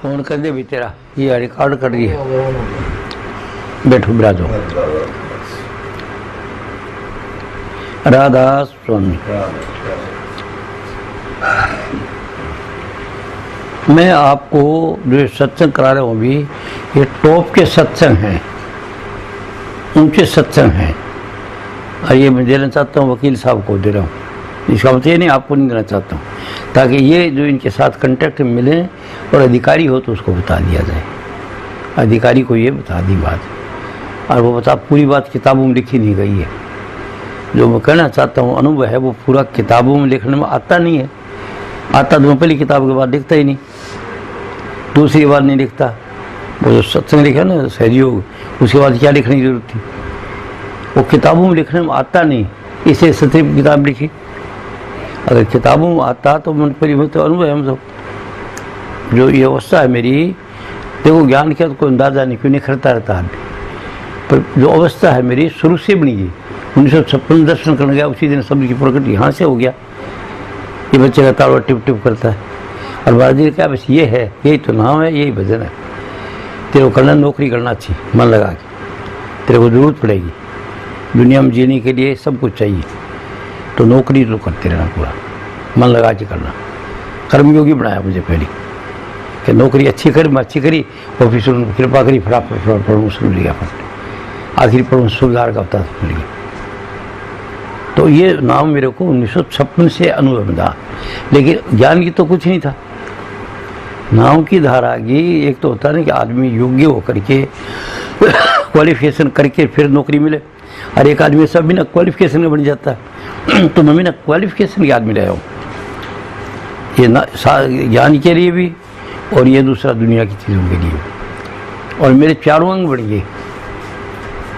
Phone कर दे भी तेरा, ये रिकॉर्ड कर दिए। बैठो बिराजो। राधा स्वामी, मैं आपको जो सत्संग करा रहा हूँ अभी, ये टॉप के सत्संग हैं, ऊंचे सत्संग हैं। और ये मैं देना चाहता हूँ वकील साहब को दे रहा हूँ, इसका मतलब ये नहीं आपको नहीं देना चाहता हूँ, ताकि ये जो इनके साथ कांटेक्ट में मिले और अधिकारी हो तो उसको बता दिया जाए। अधिकारी को ये बता दी बात, और वो बता पूरी बात किताबों में लिखी नहीं गई है। जो मैं कहना चाहता हूँ अनुभव है वो पूरा किताबों में लिखने में आता नहीं है। आता तो मैं पहली किताब के बाद लिखता ही नहीं, दूसरी बार नहीं लिखता। वो जो सत्संग लिखा ना सहयोग, उसके बाद क्या लिखने की जरूरत थी? वो किताबों में लिखने में आता नहीं, इसे सत्य किताब लिखी। अगर किताबों में आता तो मन पर तो अनुभव है। हम सब जो ये अवस्था है मेरी, देखो ज्ञान क्या तो कोई अंदाजा नहीं, क्यों नहीं करता रहता आदमी, पर जो अवस्था है मेरी शुरू से बनी गई। 1956 दर्शन करने गया, उसी दिन शब्द की प्रकट यहाँ से हो गया। ये बच्चे का तालवा टिप टिप करता है, और बाजी ने कहा बस ये है, यही तो नाम है, यही भजन है। तेरे को करना, नौकरी करना अच्छी मन लगा के, तेरे को जरूरत पड़ेगी दुनिया में जीने के लिए, सब कुछ चाहिए, तो नौकरी तो करते रहना, पूरा मन लगा के करना। कर्मयोगी बनाया मुझे पहले कि नौकरी अच्छी करी, मैं अच्छी करी, ऑफिसर ने कृपा करी, फटाफट प्रमोशन मिल गया, आखिरी प्रमोशन सुधार का होता मिल गया। तो ये नाम मेरे को 1956 से अनुभव मिला, लेकिन ज्ञान की तो कुछ नहीं था। नाम की धारा की एक तो होता है कि आदमी योग्य होकर के क्वालिफिकेशन करके फिर नौकरी मिले, और एक आदमी सब बिना क्वालिफिकेशन में बन जाता है। तो मैं बिना क्वालिफिकेशन के आदमी रहा हूँ, ये ज्ञान के लिए भी और ये दूसरा दुनिया की चीज़ों के लिए। और मेरे चारों अंग बढ़ गए।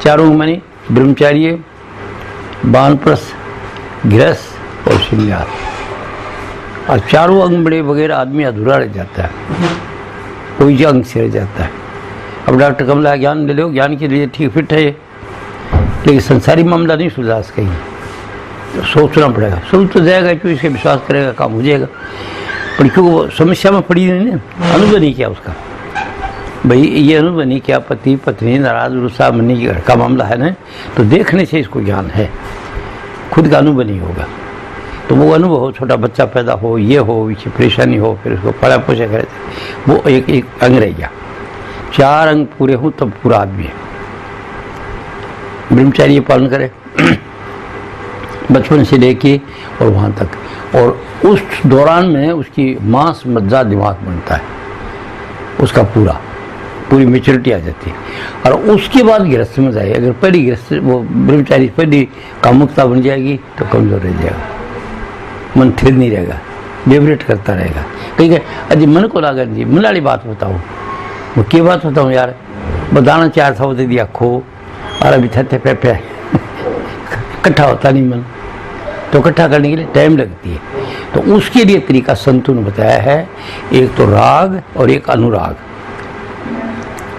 चारों अंग माने ब्रह्मचार्य, वानप्रस्थ, गृहस्थ और संन्यास। और चारों अंग बड़े वगैरह आदमी अधूरा रह जाता है, कोई अंग से रह जाता है। अब डॉक्टर कमला ज्ञान ले लो, ज्ञान के लिए ठीक फिट है, लेकिन संसारी मामला नहीं सुलझा सकेगी, तो सोचना पड़ेगा। सोच तो जाएगा, क्यों इसके विश्वास करेगा काम हो जाएगा, पर क्योंकि वो समस्या में पड़ी नहीं ना, अनुभव नहीं किया उसका। भाई ये अनुभव नहीं किया, पति पत्नी नाराज रुस्सा मनी की घर का मामला है ना, तो देखने से इसको ज्ञान है, खुद का अनुभव नहीं होगा। तो वो अनुभव हो, छोटा बच्चा पैदा हो, ये हो, इसकी परेशानी हो, फिर उसको पढ़ा पोषा करे, वो एक अंग रह गया। चार अंग पूरे हों तब पूरा आदमी है। ब्रह्मचार्य पालन करे बचपन से लेके और वहाँ तक, और उस दौरान में उसकी मांस मज्जा दिमाग बनता है, उसका पूरी मेच्योरिटी आ जाती है। और उसके बाद गृहस्थ में जाए, अगर पहली गृहस्थ वो ब्रह्मचारी पहली कामुकता बन जाएगी तो कमजोर रह जाएगा, मन स्थिर नहीं रहेगा, वाइब्रेट करता रहेगा। कहीं अजी मन को लागत जी मन वाली बात बताओ, वो क्या बात बताऊँ यार, बताना चार था वो दे दिया खो, और अभी थे पे इकट्ठा होता नहीं मन, तो इकट्ठा करने के लिए टाइम लगती है। तो उसके लिए तरीका संतों ने बताया है, एक तो राग और एक अनुराग।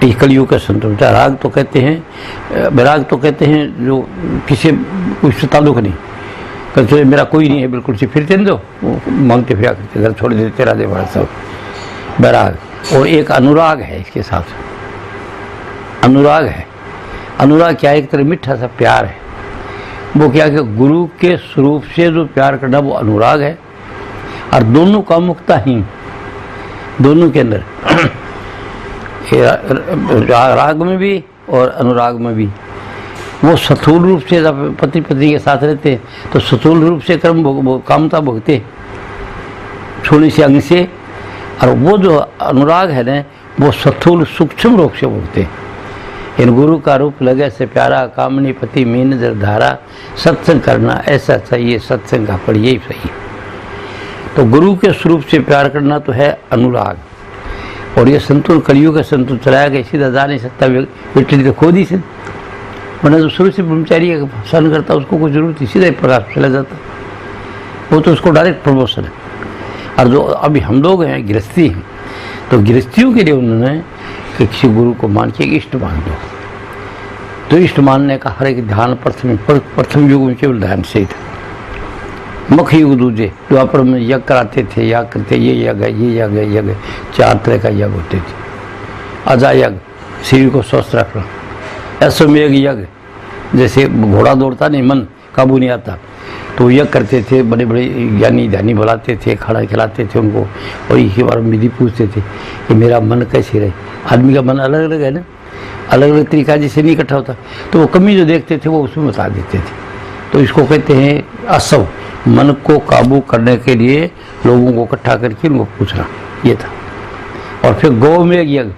इस कलियुग का संतों राग तो कहते हैं, विराग तो कहते हैं जो किसी कुछ ताल्लुक नहीं, कहते मेरा कोई नहीं है बिल्कुल से, फिरते नहीं दो मांगते फिर करते घर छोड़ देते तेरा दे बड़ा सब विराग। और एक अनुराग है इसके साथ, अनुराग है। अनुराग क्या है, एक तरह मीठा सा प्यार है। वो क्या कि गुरु के स्वरूप से जो प्यार करना वो अनुराग है। और दोनों का मुक्ताहीन, दोनों के अंदर राग में भी और अनुराग में भी वो स्थूल रूप से जब पति पत्नी के साथ रहते तो स्थूल रूप से कर्म कामता भोगते छोड़ने से अंग से, और वो जो अनुराग है ना वो स्थूल सूक्ष्म रूप से भोगते। इन गुरु का रूप लगे से प्यारा, कामनी पति मीन जर धारा, सत्संग करना ऐसा चाहिए, सत्संग का फल यही सही। तो गुरु के स्वरूप से प्यार करना तो है अनुराग। और ये संतुल कलियुग का संतुल चलाया गया, सीधा जा नहीं सकता व्यक्ति तो खोद ही से, वरना तो शुरू से ब्रह्मचारी सहन करता उसको कोई जरूरत नहीं, सीधा ही प्रकाश चला जाता, वो तो उसको डायरेक्ट प्रमोशन है। और जो अभी हम लोग हैं गृहस्थी हैं, तो गृहस्थियों के लिए उन्होंने कि किसी गुरु को मान के इष्ट मान दो। तो इष्ट मानने का हर एक ध्यान प्रथम युग में केवल ध्यान से ही था, मुख्य युग दूजे द्वापर में यज्ञ कराते थे, याग करते, ये यज्ञ ये यज्ञ यज्ञ 4 तरह का यज्ञ होते थे। अजा यज्ञ शरीर को स्वस्थ रखना, अश्वमेघ यज्ञ जैसे घोड़ा दौड़ता नहीं, मन काबू नहीं आता, तो यज्ञ करते थे, बड़े बड़े ज्ञानी ध्यानी बुलाते थे, खाना खिलाते थे उनको, और इसी बार विधि पूछते थे कि मेरा मन कैसे रहे। आदमी का मन अलग अलग है ना, अलग अलग तरीका जैसे नहीं इकट्ठा होता, तो वो कमी जो देखते थे वो उसमें बता देते थे। तो इसको कहते हैं असव, मन को काबू करने के लिए लोगों को इकट्ठा करके उनको पूछना, ये था। और फिर गौ में यज्ञ,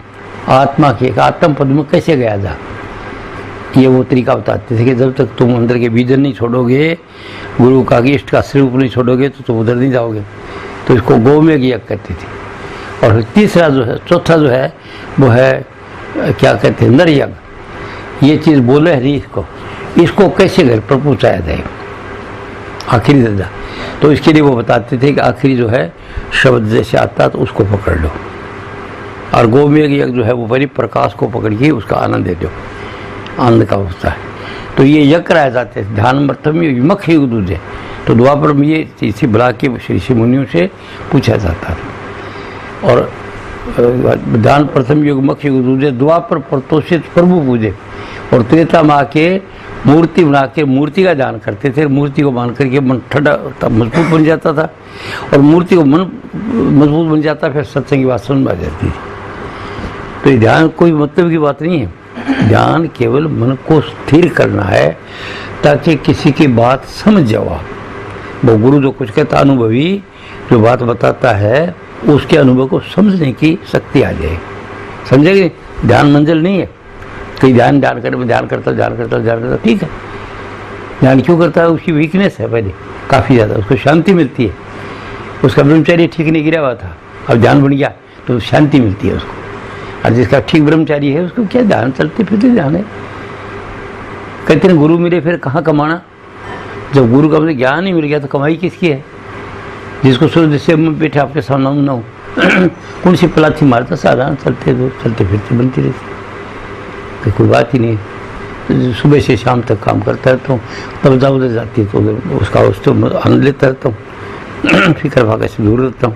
आत्मा के आत्म पद में कैसे गया जा, ये वो तरीका बताते थे कि जब तक तुम अंदर के बीजन नहीं छोड़ोगे, गुरु का इष्ट का स्वरूप नहीं छोड़ोगे, तो तुम उधर नहीं जाओगे। तो इसको गौ में यज्ञ कहते थे। और फिर तीसरा जो है, चौथा जो है वो है क्या कहते हैं, नर यज्ञ। ये चीज़ बोले हरी इसको कैसे घर पर पहुँचाया जाए, आखिरी दर्जा। तो इसके लिए वो बताते थे कि आखिरी जो है शब्द जैसे आता तो उसको पकड़ लो, और गौ में यज्ञ जो है वो बड़ी प्रकाश को पकड़ के उसका आनंद दे दो, आनंद का होता है। तो ये यज्ञ कराए जाते थे। ध्यान मर्थम मुख्य युग दूजे, तो द्वापर में ये चीज़ बुला के ऋषि मुनियों से पूछा जाता था। और ध्यान प्रथम युग मुख्य युग दूजे, द्वापर प्रतोषित प्रभु पूजे, और त्रेता माँ के मूर्ति बना के मूर्ति का ध्यान करते थे। मूर्ति को मान करके मन ठंडा मजबूत बन जाता था, और मूर्ति को मन मजबूत बन जाता, फिर सत्संग की बात समझ में आ जाती। तो ये ध्यान कोई मतलब की बात नहीं है, ध्यान केवल मन को स्थिर करना है ताकि किसी की बात समझ जाओ आप। वो गुरु जो कुछ कहता, अनुभवी जो बात बताता है, उसके अनुभव को समझने की शक्ति आ जाए। समझेंगे, ध्यान मंजिल नहीं है। कई ध्यान करे, ध्यान करता, ठीक है, ध्यान क्यों करता है, उसकी वीकनेस है पहले काफ़ी ज़्यादा, उसको शांति मिलती है। उसका ब्रह्मचारी ठीक नहीं गिरा हुआ था, अब ध्यान बन गया तो शांति मिलती है उसको। और जिसका ठीक ब्रह्मचारी है उसको क्या ध्यान चलते फिरते ध्यान है। कहते हैं गुरु मिले फिर कहाँ कमाना, जब गुरु का मुझे ज्ञान ही मिल गया तो कमाई किसकी है। जिसको सूर्य से मैं बैठे आपके सामने ना हो कौन सी पलाथी मारता, साधारण चलते फिरते बनती रहती, कोई बात ही नहीं। तो सुबह से शाम तक काम करता है तो तब जा उधर जाती है, तो उधर उसका आनंद लेता रहता हूँ, फिक्र भागा से दूर रहता हूँ।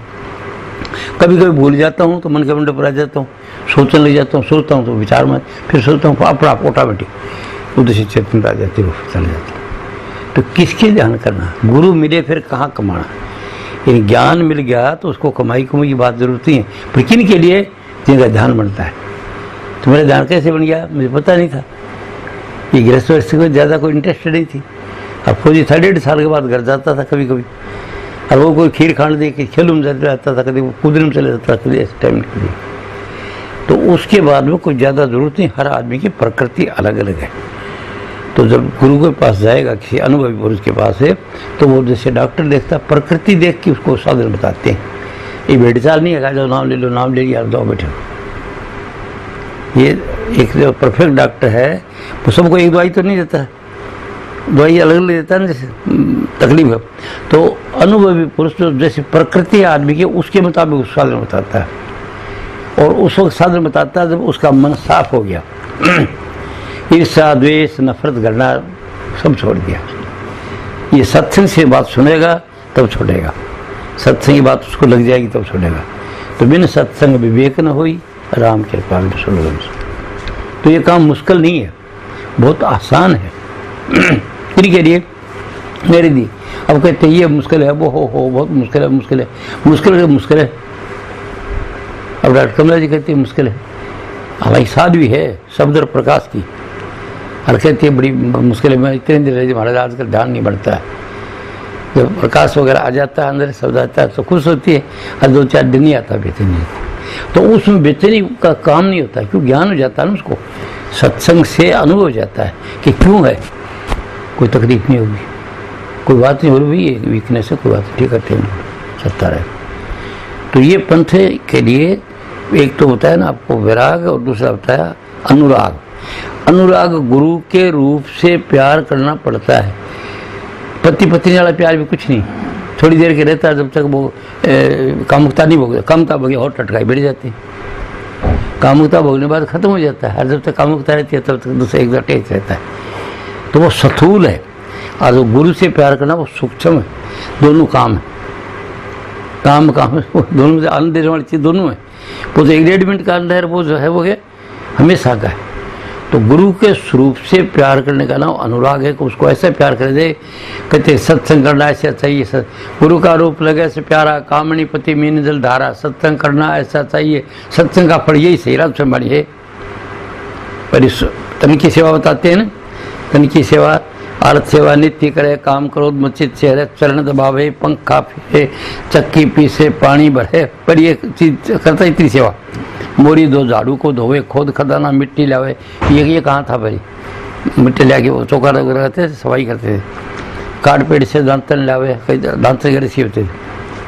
कभी कभी भूल जाता हूँ तो मन के मंडे पर आ जाता हूँ, सोचने लग जाता हूँ, सोचता हूँ तो विचार में, फिर सोचता हूँ अपना आप ऑटोमेटिक उधर से चेतनता आ जाती है, वो चले जाता है। तो किसके ध्यान करना, गुरु मिले फिर कहाँ कमाना। ये ज्ञान मिल गया तो उसको कमाई की बात जरूरत नहीं है, पर किन के लिए, जिनका ध्यान बनता है। तो मेरा ध्यान कैसे बन गया मुझे पता नहीं था, ये गृहस्थ को ज़्यादा कोई इंटरेस्ट नहीं थी। अब फौजी था, 1.5 साल के बाद घर जाता था कभी कभी, और वो कोई खीर खाने दे के खेल में चले जाता था, कभी कूदने में चले जाता था, कभी ऐसे टाइम के लिए। तो उसके बाद में कोई ज़्यादा ज़रूरत नहीं, हर आदमी की प्रकृति अलग अलग है। तो जब गुरु के पास जाएगा, किसी अनुभवी पुरुष के पास है, तो वो जैसे डॉक्टर देखता प्रकृति देख के उसको साधन बताते हैं। ये भेड़चाल नहीं है, जाओ नाम ले लो, नाम ले लिया जाओ बैठो। ये एक जो परफेक्ट डॉक्टर है वो सबको एक दवाई तो नहीं देता है, दवाई अलग अलग देता है ना, जैसे तकलीफ है। तो अनुभवी पुरुष जो जैसे प्रकृति आदमी की उसके मुताबिक उस साधन बताता है, और उस वक्त साधन बताता है जब उसका मन साफ हो गया, ईर्ष्या द्वेष नफरत करना सब छोड़ दिया। ये सत्संग से बात सुनेगा तब छोड़ेगा, सत्संग की बात उसको लग जाएगी तब छोड़ेगा। तो बिन सत्संग विवेक न होई, राम कृपा में सुन। तो ये काम मुश्किल नहीं है, बहुत आसान है के लिए मेरे दी। अब कहते ये मुश्किल है, वो हो बहुत मुश्किल है, मुश्किल है, मुश्किल है। अब डॉक्टर कमला जी कहती है मुश्किल है, हालांकि साध्वी है शब्द और प्रकाश की, और कहती है बड़ी मुश्किल है। मैं इतने दिन रही महाराज आजकल ध्यान नहीं बढ़ता है, जब प्रकाश वगैरह आ जाता है अंदर शब्द आता है तो खुश होती है, और 2-4 दिन नहीं आता बेचैनी नहीं आता। तो उसमें बेचैनी का काम नहीं होता, क्यों ज्ञान हो जाता है ना, उसको सत्संग से अनुभव हो जाता है कि क्यों है, कोई तकलीफ नहीं होगी, कोई बात नहीं हो रही है, वीकनेस है, कोई बात ठीक है, चलता रहे। तो ये पंथ के लिए एक तो बताया ना आपको वैराग, और दूसरा बताया अनुराग। अनुराग गुरु के रूप से प्यार करना पड़ता है। पति पत्नी वाला प्यार भी कुछ नहीं, थोड़ी देर के रहता है, जब तक वो कामुकता नहीं भोग, कामता भोगे और टटकाई बढ़ जाती है, कामुकता भोगने के बाद खत्म हो जाता है, और जब तक कामुकता रहती है तब तक दूसरा एक टेस्ट रहता है। तो वो स्थूल है, और जो गुरु से प्यार करना वो सूक्ष्म है, दोनों काम है, काम दोनों में से आनंद देने वाली चीज़ दोनों है। वो तो 1-1.5 मिनट का आनंद है, वो जो है वो है हमेशा का है। तो गुरु के स्वरूप से प्यार करने का नाम अनुराग है कि उसको ऐसे प्यार कर दे। कहते सत्संग करना ऐसा चाहिए, गुरु का रूप लगे ऐसे प्यारा, कामनी पति मीन जल धारा, सत्संग करना ऐसा चाहिए, सत्संग का फल यही सही राम से बड़ी है। पर इस तन की सेवा बताते हैं ना, तन की सेवा आरत सेवा नित्य करे, काम क्रोध मचित चेहरे, चरण दबावे, पंखा फिरे, चक्की पीसे, पानी भरे, पर ये चीज करता इतनी सेवा। मोरी दो झाड़ू को धोवे, खोद खदाना मिट्टी लावे, ये कहाँ था भाई, मिट्टी ला के वो चौका लगाते थे, सफाई करते थे। कारपेट से दांतन लावे, कई दांतन घर से होते थे।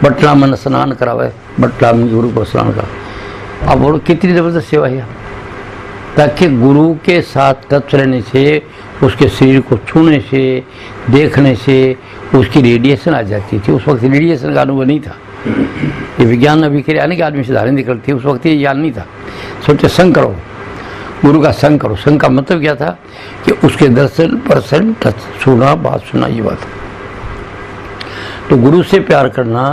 बटला मन स्नान करावे, बटला में गुरु को स्नान करा। अब वो कितनी जबरदस्त सेवा है, ताकि गुरु के साथ टच रहने से, उसके शरीर को छूने से, देखने से उसकी रेडिएशन आ जाती थी। उस वक्त रेडिएशन का अनुभव नहीं था, ये विज्ञान अभी के आने के आदमी से धारण निकलती है, उस वक्त ये ज्ञान नहीं था। सोचे संग करो, गुरु का संग करो। संग का मतलब क्या था कि उसके दर्शन परसन टच, सुना, बात सुना, ये बात। तो गुरु से प्यार करना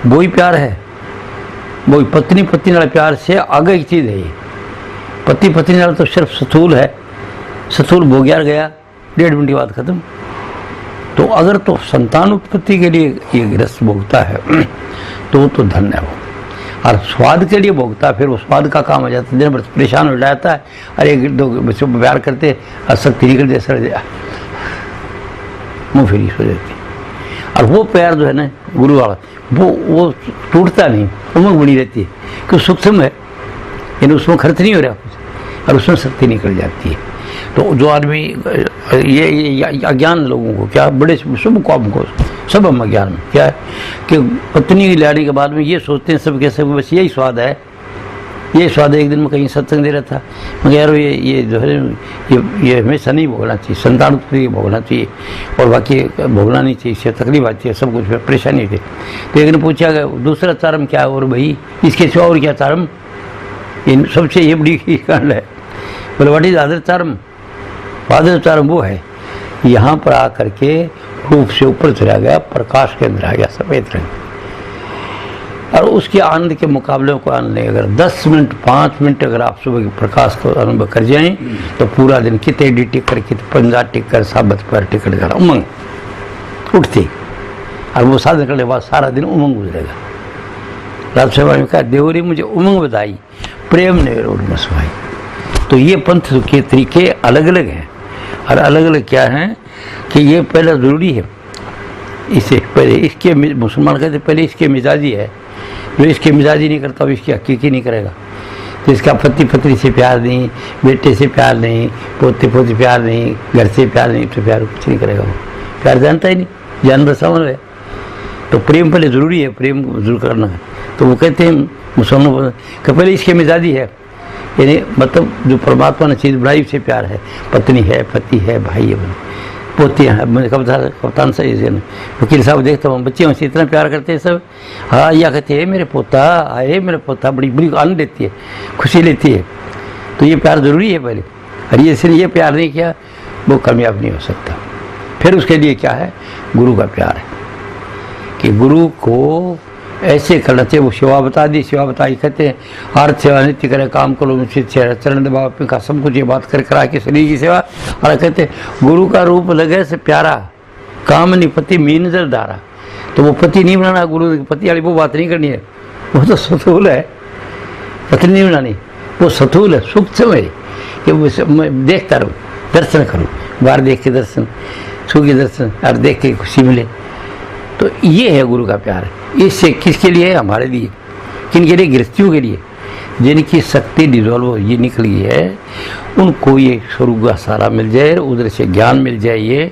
वही प्यार है, वही पत्नी पत्नी वाला प्यार से आगे की चीज़ है ये। पति पत्नी वाला तो सिर्फ स्थूल है, स्थूल भोग्यार गया, 1.5 मिनट के बाद खत्म। तो अगर तो संतान उत्पत्ति के लिए ये रस भोगता है तो धन्य है वो। और स्वाद के लिए भोगता, फिर वो स्वाद का काम हो जाता है, दिन भर परेशान हो जाता है। अरे 1-2 बच्चों को प्यार करते, आसक्ति निकल जाए, सड़ जाए, मुँह फिरी हो जाती। और वो प्यार जो है ना गुरु वाला, वो टूटता नहीं, उमंग बनी रहती है, क्योंकि सूक्ष्म है, यानी उसमें खर्च नहीं हो रहा कुछ, और उसमें शक्ति निकल जाती है। तो जो आदमी ये अज्ञान लोगों को क्या, बड़े सब कौम को, सब हम अज्ञान में क्या है कि पत्नी की लाड़ी के बाद में ये सोचते हैं सब कैसे, बस यही स्वाद है, ये स्वाद है। एक दिन में कहीं सत्संग दे रहा था, मगर यार ये जो है ये हमेशा नहीं भोगना चाहिए, संतान उत्पत्ति भोगना चाहिए, और बाकी भोगना नहीं चाहिए, इससे तकलीफ आती है, सब कुछ परेशानी होती है। तो एक दिन पूछा गया दूसरा चारम क्या है, और भाई इसके सिवा और क्या चारम, इन सबसे ये बड़ी कांड है। बोले व्हाट इज अदर चारम, वादल चारम वो है यहाँ पर आकर के रूप से ऊपर चला गया, प्रकाश के अंदर आ गया, सफेद रंग। और उसके आनंद के मुकाबले को आनंद नहीं, अगर 10 मिनट 5 मिनट अगर आप सुबह के प्रकाश को अनुभव कर जाएं तो पूरा दिन कितने डी टिक कर, कितने पंजा टिक कर, साबत पर टिक कर उमंग उठती, और वो साधन करने के बाद सारा दिन उमंग गुजरेगा। रात सेवा में कहा देवरी मुझे उमंग बधाई, प्रेम ने रोड मसवाई। तो ये पंथ के तरीके अलग अलग हैं, और अलग अलग क्या हैं कि ये पहले ज़रूरी है, इसे पहले इसके मुसलमान कहते पहले इसके मिजाजी है, जो इसके मिजाजी नहीं करता वो इसकी हकीकी नहीं करेगा। तो इसका पति पत्नी से प्यार नहीं, बेटे से प्यार नहीं, पोते पोते प्यार नहीं, घर से प्यार नहीं, तो प्यार कुछ नहीं करेगा वो, प्यार जानता ही नहीं, जानवर समझ है। तो प्रेम पहले ज़रूरी है, प्रेम जरूर करना है। तो वो कहते हैं मुसलमान कि पहले इसके मिजाजी है, यानी मतलब जो परमात्मा ने चीज़ बनाई उसे प्यार है, पत्नी है, पति है, भाई है, पोतियाँ हैं। मैंने कप्तान सही से वकील साहब देखता हूँ बच्चे उनसे इतना प्यार करते हैं सब, हाँ या कहते हैं मेरे पोता, आए मेरे पोता, बड़ी बड़ी आनंद लेती है, खुशी लेती है। तो ये प्यार ज़रूरी है पहले, और ये इसलिए ये प्यार नहीं किया वो कामयाब नहीं हो सकता। फिर उसके लिए क्या है, गुरु का प्यार है कि गुरु को ऐसे करना चाहिए। वो सेवा बता दी, सेवा बताई, कहते हैं आरत सेवा नित्य करे, काम करो मुझसे चरण दबाव का, सब कुछ ये बात कर करा के शरीर की सेवा। और कहते गुरु का रूप लगे से प्यारा, काम नहीं पति मीन जल धारा। तो वो पति नहीं बनाना, गुरु पति वाली वो बात नहीं करनी है, वो तो सथूल है, पत्नी नहीं बनानी, वो सथूल है, सूक्ष्म है कि मैं देखता रहूँ, दर्शन करूँ, बाहर देख के दर्शन, छू के दर्शन, और देख के खुशी मिले। तो ये है गुरु का प्यार। इससे किसके लिए है, हमारे लिए, किनके लिए, गृहस्थियों के लिए, जिनकी शक्ति डिजॉल्व ये निकल गई है, उनको ये स्वरूप का सहारा मिल जाए, उधर से ज्ञान मिल जाए ये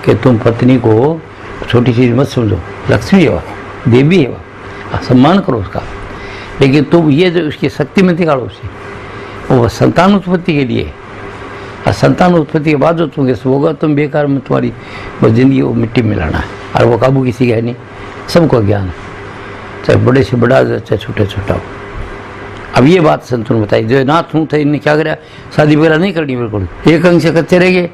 कि तुम पत्नी को छोटी चीज़ मत समझो, लक्ष्मी है वह, देवी है वह, सम्मान करो उसका, लेकिन तुम ये जो उसकी शक्ति में निकालो उसे, वो संतान उत्पत्ति के लिए। और संतान उत्पत्ति के बाद जो तुम होगा तुम बेकार में, तुम्हारी वो जिंदगी वो मिट्टी में मिलाना है, और वो काबू किसी का है नहीं, सबको ज्ञान है, चाहे बड़े से बड़ा चाहे छोटे छोटा हो। अब ये बात संतों ने बताई, जो नाथ हूँ थे इनने क्या करा, शादी वगैरह नहीं करनी बिल्कुल, एक अंग से कच्चे रह गए,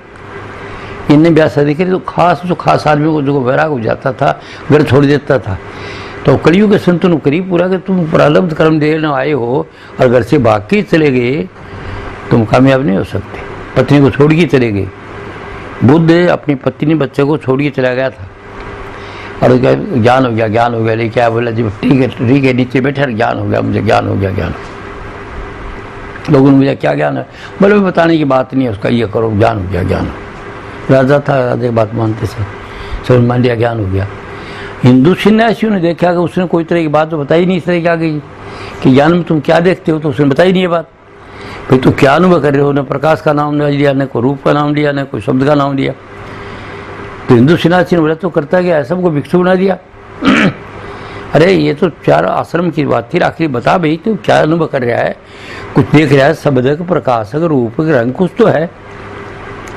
इनने ब्याह शादी करी तो खास आदमी को जो वैराग हो जाता था, घर छोड़ देता था। तो कलयुग के संतों ने करीब पूरा कि तुम प्रारब्ध कर्म देने आए हो और घर से भाग के चले गए, तुम कामयाब नहीं हो सकते। पत्नी को छोड़ के चले गए। बुद्ध अपनी पत्नी बच्चे को छोड़ के चला गया था और ज्ञान हो गया लेकिन क्या बोला जी ठीक है नीचे बैठे, ज्ञान हो गया मुझे, ज्ञान हो गया। लोगों ने मुझे क्या ज्ञान है, बोले बताने की बात नहीं है उसका, ये करो ज्ञान हो गया। राजा था, राजा की बात मानते थे, समझ मान लिया ज्ञान हो गया। हिंदू सन्यासियों ने देखा कि उसने कोई तरह की बात तो बताई नहीं इस तरह की आ गई कि ज्ञान में तुम क्या देखते हो, तो उसने बताई नहीं ये बात। भाई तो क्या अनुभव कर रहे हो, न प्रकाश का नाम लिया, न कोई रूप का नाम लिया, न कोई शब्द का नाम लिया। तो हिंदू सन्यासी ने बोला तो करता गया, सबको भिक्षु बना दिया। अरे ये तो 4 आश्रम की बात थी, आखिरी बता भाई तो क्या अनुभव कर रहा है, कुछ देख रहा है, शब्दक प्रकाशक रूप रंग कुछ तो है।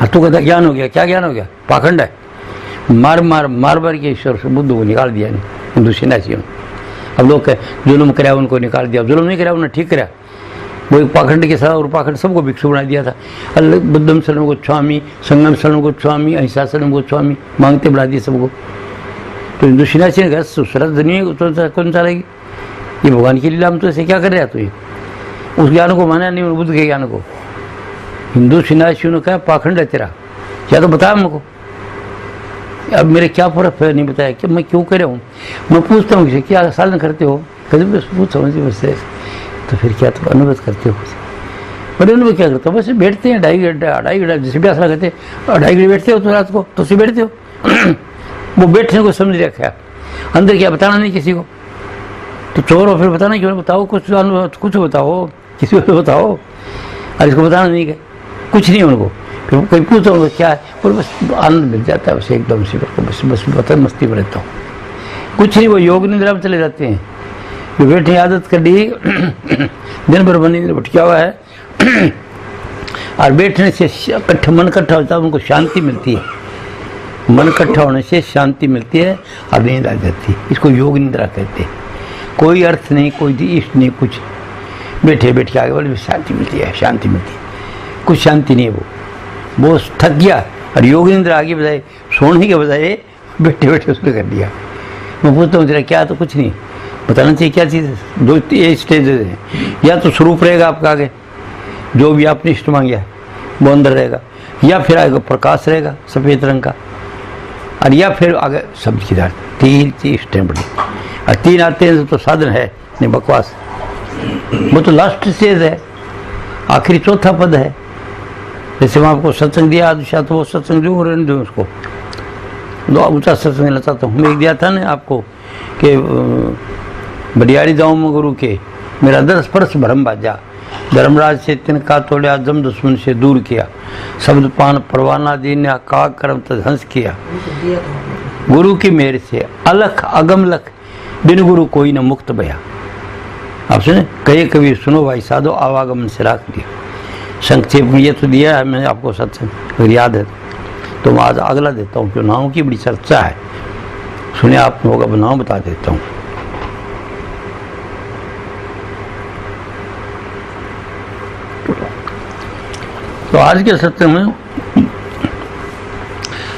तो कहता ज्ञान हो गया, क्या ज्ञान हो गया, पाखंड है। मार के ईश्वर से बुद्ध को निकाल दिया हिंदू सन्यासियों ने। अब लोग जुल्म कराया उनको निकाल दिया, जुल्म नहीं कराया उन्होंने ठीक कराया। वो एक पाखंड के साथ और पाखंड सबको भिक्षु बना दिया था। बुद्धम शरण गोस्वामी, संगम शरण गोस्वामी, अहिंसा शरण गोस्वामी मांगते बढ़ा दिए सबको। तो हिंदू सन्यासी ने कहा सुशरत नहीं तो कौन चलेगी, ये भगवान की लीला, हम तो ऐसे क्या कर रहे हैं। तो ये उस ज्ञान को माना नहीं, बुद्ध के ज्ञान को। हिंदू सन्यासियों ने कहा पाखंड है तेरा, या तो बता हमको। अब मेरे क्या फर्क है, नहीं बताया कि मैं क्यों कर रहा हूँ। मैं पूछता हूँ क्या साधन करते हो, कभी बस पूछता हूँ वैसे, तो फिर क्या तुम अनुभव करते हो। बड़े अनुभव क्या करते हो, बस बैठते हैं 2.5 घंटा जैसे भी आसरा करते 2.5 घंटे बैठते हो तो रात को तो बैठते हो। वो बैठने को समझ रखा है, अंदर क्या बताना नहीं किसी को। तो चोर हो फिर बताना क्यों, बताओ कुछ बताओ, किसी को बताओ। और इसको बताना नहीं है, कुछ नहीं उनको। फिर कोई पूछता हूँ क्या है, और बस आनंद मिल जाता है, बस एकदम से बस बता मस्ती में रहता हूँ, कुछ नहीं। वो योग निद्रा में चले जाते हैं, जो बैठने आदत कर ली, दिन भर बनी भटका हुआ है। और बैठने से मन इकट्ठा होता है, उनको शांति मिलती है। मन इकट्ठा होने से शांति मिलती है और नींद आ जाती है। इसको योग निद्रा कहते हैं। कोई अर्थ नहीं, कोई इष्ट नहीं, कुछ बैठे आगे बोले शांति मिलती है, शांति मिलती है। कुछ शांति नहीं है, वो थक गया और योग निद्रा आगे बजाय सोने के बजाय बैठे उसने कर दिया। मैं पूछता हूँ तेरा क्या, तो कुछ नहीं बताना चाहिए क्या चीज़ है। 2 स्टेज है, या तो स्वरूप रहेगा आपका आगे, जो भी आपने इष्ट मांगा है वो अंदर रहेगा, या फिर आगे प्रकाश रहेगा सफ़ेद रंग का, और या फिर आगे शब्द की धार। 3 चीज स्टेज बड़ी, और 3 आते हैं तो साधन है नहीं, बकवास। वो तो लास्ट स्टेज है, आखिरी चौथा पद है। जैसे मैं आपको सत्संग दिया आदिशा, तो वो सत्संग जो रहने दो उसको, दो ऊँचा सत्संग लेना चाहता हूँ। मैं एक दिया था ना आपको कि बडियारी जाऊँ मैं गुरु के, मेरा 10 स्पर्श भरम बाजा, धर्मराज से तिनका तोड़िया, जम दुश्मन से दूर किया, शब्द पान परवाना दीन का कर्म तदहंस किया। गुरु की मेहर से अलख अगम लख, बिन गुरु कोई न मुक्त भया। आप सुने, कहे कभी सुनो भाई साधो, आवागमन से राख दिया। संक्षेप में ये तो दिया है मैंने आपको सत्संग, अगर याद है तो मैं आज अगला देता हूँ, क्यों नाम की बड़ी चर्चा है। सुने आप होगा, नाम बता देता हूँ। तो आज के सत्संग में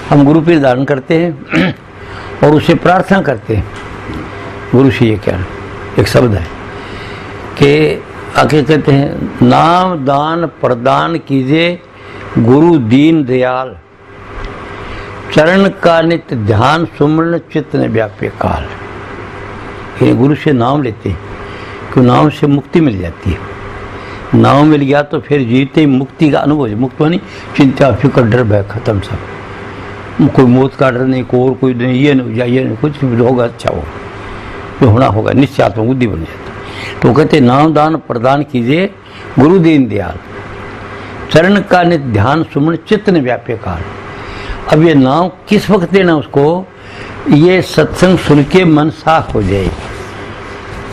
हम गुरु पीर धारण करते हैं और उसे प्रार्थना करते हैं। गुरु से ये क्या एक शब्द है कि आगे कहते हैं, नाम दान प्रदान कीजिए गुरु दीन दयाल, चरण का नित्य ध्यान सुमरण चित्त ने व्याप्य काल। ये गुरु से नाम लेते हैं, क्यों नाम से मुक्ति मिल जाती है। नाम मिल गया तो फिर जीते ही मुक्ति का अनुभव है। मुक्त बनी चिंता फिक्र डर भय खत्म सब, कोई मौत का डर नहीं, कोई नहीं, ये नहीं या ये नहीं, कुछ भी होगा अच्छा होगा, जो होना होगा, निश्चयात्मा बुद्धि बन जाता। तो कहते नाम दान प्रदान कीजिए गुरु दीन दयाल, चरण का नित्य ध्यान सुमन चित्त ने व्याप्य काल। अब ये नाम किस वक्त देना उसको, ये सत्संग सुन के मन साफ हो जाए।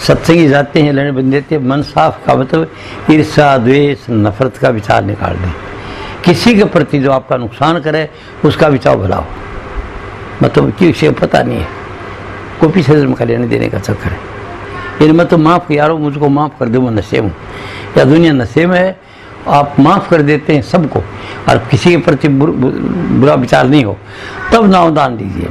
सत्संगी जाते हैं लड़ने बन देते, मन साफ का मतलब ईर्ष्या द्वेष नफरत का विचार निकाल दें। किसी के प्रति जो आपका नुकसान करे उसका विचार भला हो, मतलब किसी को पता नहीं है, कोई पीछे जन्म का लेने देने का चक्कर है। मैं तो माफ़ यारो मुझको माफ़ कर दो, मैं नशे हूँ, या दुनिया नशे में है आप माफ़ कर देते हैं सबको और किसी के प्रति बुरा विचार नहीं हो, तब नामदान दीजिए,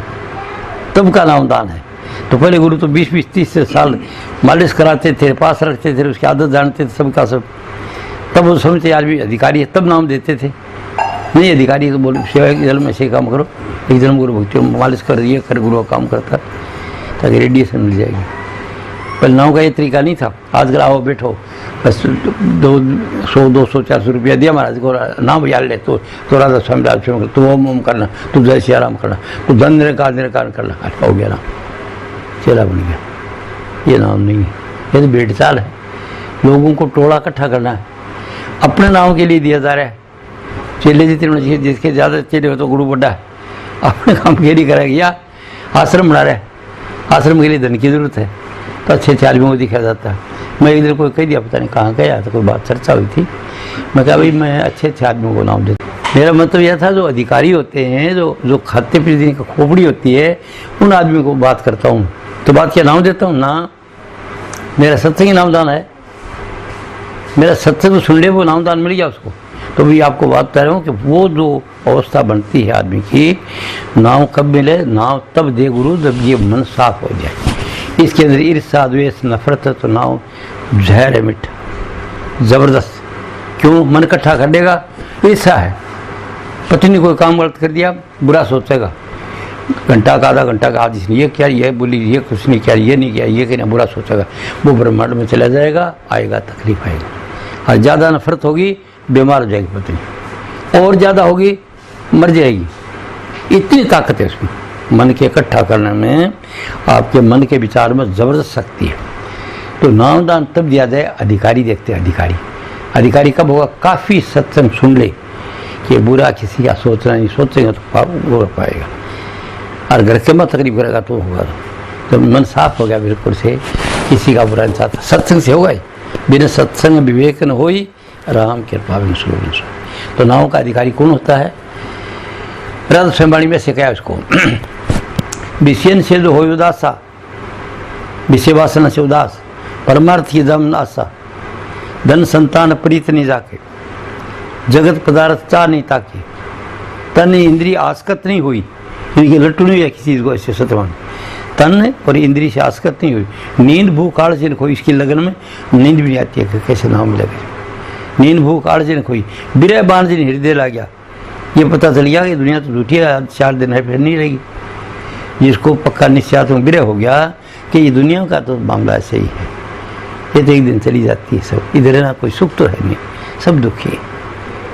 तब का नामदान है। तो पहले गुरु तो 20-30 साल मालिश कराते थे, पास रखते थे, उसकी आदत जानते थे सबका सब, तब वो समझते आज भी अधिकारी है, तब नाम देते थे। नहीं अधिकारी तो बोलो सेवा एक जन्म ऐसे काम करो, एक जन्म गुरु भक्ति मालिश कर, ये कर, गुरु का काम करता ताकि रेडिएशन मिल जाएगी। पहले नाव का ये तरीका नहीं था। आजकल आओ बैठो बस 100-200-400 रुपया दिया महाराज को, नाम याद ले तो राधा स्वामी राम तो ओम करना, तू जय सिया राम करना, तू धन निरकार करना, हो गया नाम, चेला बन गया। ये नाम नहीं है, ये तो भेड़ चाल है। लोगों को टोला इकट्ठा करना है, अपने नाम के लिए दिया जा रहा है। चेले जितने होने चाहिए, जिसके ज़्यादा चेले हो तो गुरु बड़ा है, अपने काम के लिए करेगा। या आश्रम बना रहा है, आश्रम के लिए धन की जरूरत है तो अच्छे आदमियों को दिखाया जाता है। मैं एक दिन कोई कह दिया, पता नहीं कहाँ गया, तो कोई बात चर्चा हुई थी, मैं कहा भाई मैं अच्छे आदमियों को नाम देता। मेरा मतलब यह था जो अधिकारी होते हैं, जो खाते पीते की खोपड़ी होती है, उन आदमियों को बात करता हूँ। तो बात क्या नाम देता हूँ ना, मेरा सत्संग ही नामदान है। मेरा सत्संग सुन ले, वो नामदान मिल गया उसको। तो भी आपको बात बता रहा हूँ कि वो जो अवस्था बनती है आदमी की, नाम कब मिले, नाम तब दे गुरु जब ये मन साफ हो जाए। इसके अंदर ईर्ष्या द्वेष नफरत है तो नाम जहर है, मिठा जबरदस्त। क्यों? मन इकट्ठा कर देगा, ईर्ष्या है। पत्नी कोई काम गलत कर दिया, बुरा सोचेगा, घंटा का आधा घंटा का, आज ये क्या, ये बोली, ये कुछ नहीं किया, ये नहीं किया, ये कहना, बुरा सोचेगा, वो ब्रह्मांड में चला जाएगा, आएगा तकलीफ आएगा। और ज़्यादा नफरत होगी, बीमार हो जाएगी पत्नी, और ज़्यादा होगी मर जाएगी। इतनी ताकत है उसमें, मन के इकट्ठा करने में, आपके मन के विचार में ज़बरदस्त शक्ति है। तो नामदान तब दिया जाए, अधिकारी देखते हैं। अधिकारी कब होगा? काफ़ी सत्संग सुन ले कि बुरा किसी का सोचना नहीं, सोचेंगे तो वो पाएगा। और घर के में तकलीफ करेगा तो होगा। तो मन साफ हो गया बिल्कुल से, किसी का बुरा नहीं चाहता। सत्संग से होगा ही, बिना सत्संग विवेक न होई, राम कृपा बिन सो। तो नाव का अधिकारी कौन होता है? राधा स्वामी में से क्या है उसको? विषयन से जो हो उदासा, विषय वासना से उदास, परमार्थ की दम आशा, धन संतान प्रीत नहीं जाके, जगत पदार्थ चाह नहीं ताके, तन इंद्रिय आसकत नहीं हुई, इनकी लट्टू नहीं है किसी चीज़ को ऐसे सतवान, तन और इंद्रिय से आसकत नहीं हुई, नींद भूख आड़जन खोई। इसकी लगन में नींद भी नहीं आती है कि कैसे नाम मिलेगा। नींद भूख आड़जन खोई, बिरह बांझन हृदय ला गया। ये पता चल गया कि दुनिया तो झूठी है, 4 दिन है फिर नहीं रहेगी। जिसको पक्का निश्चय बिरह हो गया कि ये दुनिया का तो मामला ऐसे ही है, ये तो एक दिन चली जाती है सब, इधर ना कोई सुख तो है नहीं, सब दुखी है।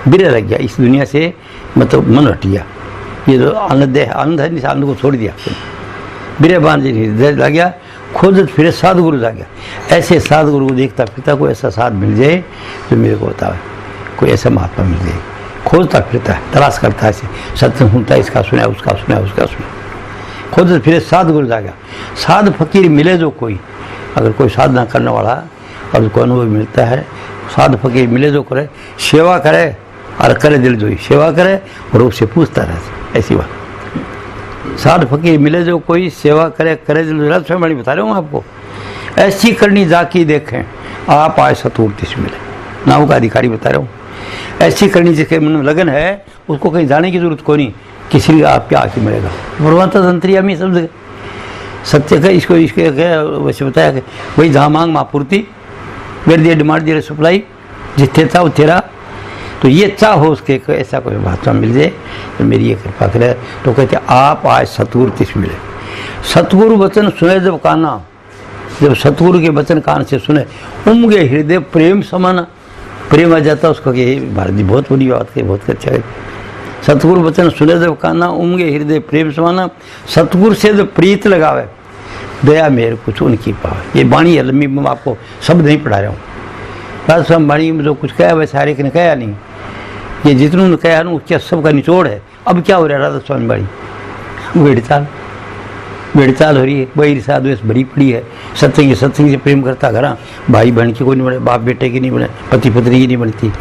बिरह लग गया इस दुनिया से, मतलब मन हट गया। ये जो आनंद है, आनंद है, आनंद को छोड़ दिया। बिरह बांझन हृदय ला गया, खोजत फिर साधुगुरु जा गया। ऐसे साधुगुरु को देखता फिरता, कोई ऐसा साध मिल जाए जो मेरे को होता है, कोई ऐसा महात्मा मिल जाए। खोजता फिरता है, तलाश करता है, सत्संग सुनता है, इसका सुना, उसका सुना, उसका सुना, खोजत फिर साधुगुरु जा गया। साध फकीर मिले जो कोई, अगर कोई साधना करने वाला और उसको अनुभव मिलता है, साध फकीर मिले जो करे, सेवा करे और करे दिल जोई, सेवा करे और उससे पूछता रहे। ऐसी बात, साध फकीर मिले जो कोई, सेवा करे करे दिल जोई। स्वयं बता रहा हूँ आपको, ऐसी करनी जाकी देखें आप आए सतूर्ति से मिले। नाव का अधिकारी बता रहा हूँ, ऐसी करनी जिसके मन में लगन है, उसको कहीं जाने की जरूरत कोई नहीं, किसी का आपके आके मिलेगा। भगवंता तंत्रियामी समझ गए, सत्य का इसको वैसे बताया कि वही जहाँ मांग वहाँ पूर्ति, वेर दिए डिमांड दिए सप्लाई, जिथे था वो तेरा। तो ये चाह हो उसके ऐसा कोई महात्मा मिल जाए तो मेरी ये कृपा करे। तो कहते आप आज सतगुरु किस मिले। सतगुरु वचन सुने जब काना, जब सतगुरु के वचन कान से सुने, उमगे हृदय प्रेम समाना। प्रेम आ जाता उसको कि भारत जी बहुत बड़ी बात है, बहुत अच्छा है। सतगुरु वचन सुने जब काना, उमगे हृदय प्रेम समाना। सतगुरु से जो प्रीत लगावे, दया मेरे कुछ उनकी पावे। ये बाणी है लंबी, मैं आपको शब्द नहीं पढ़ा रहा हूँ। राधा बाणी में जो कुछ कहा वह सारे ने कहा नहीं, ये जितनों ने कहा ना उसका सबका निचोड़ है। अब क्या हो रहा है राधा स्वामी बाणी? भेड़चाल हो रही है, वही ईर्ष्या द्वेष भरी पड़ी है। सत्संग से प्रेम करता घर, भाई बहन की कोई नहीं बने, बाप बेटे की नहीं बने, पति पत्नी की नहीं बनती।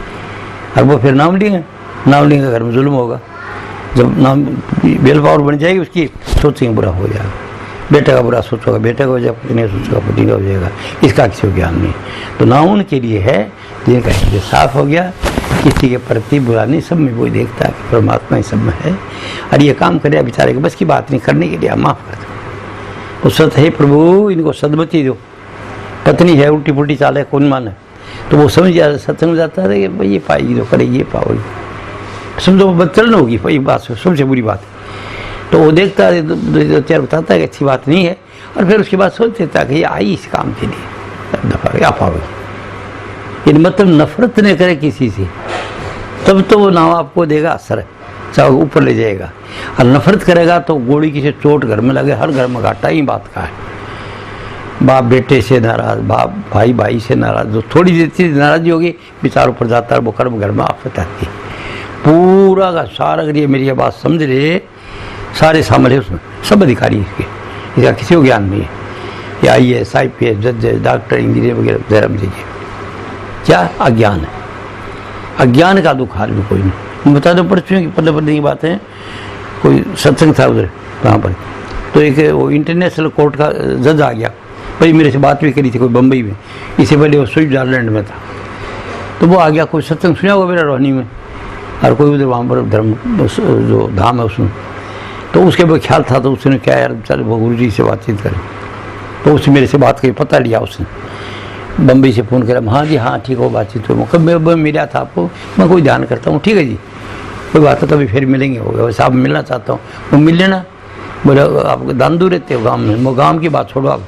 और वो फिर नाम लेंगे घर में जुल्म होगा। जब नाम बेल पावर बन जाएगी उसकी, सोचेंगे बुरा हो जाएगा। बेटे का बुरा सोचोगा बेटे का हो जाएगा, पति नहीं सोचोगा पति का हो जाएगा, इसका किसी को ज्ञान नहीं। तो ना उनके लिए है जिनका हृदय साफ हो गया, किसी के प्रति बुरा नहीं, सब में वही देखता है कि परमात्मा ही सब में है, और ये काम करे बेचारे के बस की बात नहीं, करने के लिए आप माफ़ कर दो। तो सत है प्रभु इनको सदमति दो, पत्नी है उल्टी पुल्टी चाल है कौन माने, तो वो समझ जा सत्संग में जाता है कि भाई ये पाएगी तो करेगी, ये पाओगी, समझो बदचलन होगी, वही बात सबसे बुरी बात है। तो वो देखता है दो चार बताता है कि अच्छी बात नहीं है, और फिर उसके बाद सोच देता है कि ये आई इस काम के लिए, दफा क्या पाओगे। इन मतलब नफरत नहीं करे किसी से, तब तो वो नाव आपको देगा असर, चाहे ऊपर ले जाएगा। और नफरत करेगा तो गोली की से चोट घर में लगे, हर घर में घाटा ही बात का है। बाप बेटे से नाराज, बाप भाई भाई से नाराज, जो थोड़ी देर से नाराजगी होगी विचारों पर जाता है, वो कर्म घर में आफत आती है। पूरा का सारा, अगर ये मेरी बात समझ रहे, सारे शामिल है उसमें, सब अधिकारी इसके, इसका किसी को ज्ञान नहीं है। या IAS IPS जज डॉक्टर इंजीनियर वगैरह धर्म जी क्या अज्ञान है, अज्ञान का दुख हाल में कोई नहीं। मैं बता दो परसों की पल्ले की बात है, कोई सत्संग था उधर वहाँ पर, तो एक वो इंटरनेशनल कोर्ट का जज आ गया, भाई मेरे से बात भी करी थी कोई बम्बई में, इससे पहले वो स्विट्जरलैंड में था। तो वो आ गया, कोई सत्संग सुना हुआ मेरा रोहनी में, और कोई उधर वहाँ पर धर्म जो धाम है उसमें, तो उसके बाद ख्याल था, तो उसने क्या यार चल वो गुरु जी से बातचीत करें, तो उसने मेरे से बात करी, पता लिया उसने, बम्बई से फ़ोन करा, हाँ जी हाँ ठीक हो बातचीत हो, कब मैं मिला था आपको, मैं कोई ध्यान करता हूँ, ठीक है जी कोई बात है, तभी फिर मिलेंगे, हो गया वैसे आप मिलना चाहता हूँ, वो मिल लेना। बोले आप दान दूर रहते हो गाँव में, वो गाँव की बात छोड़ो आप,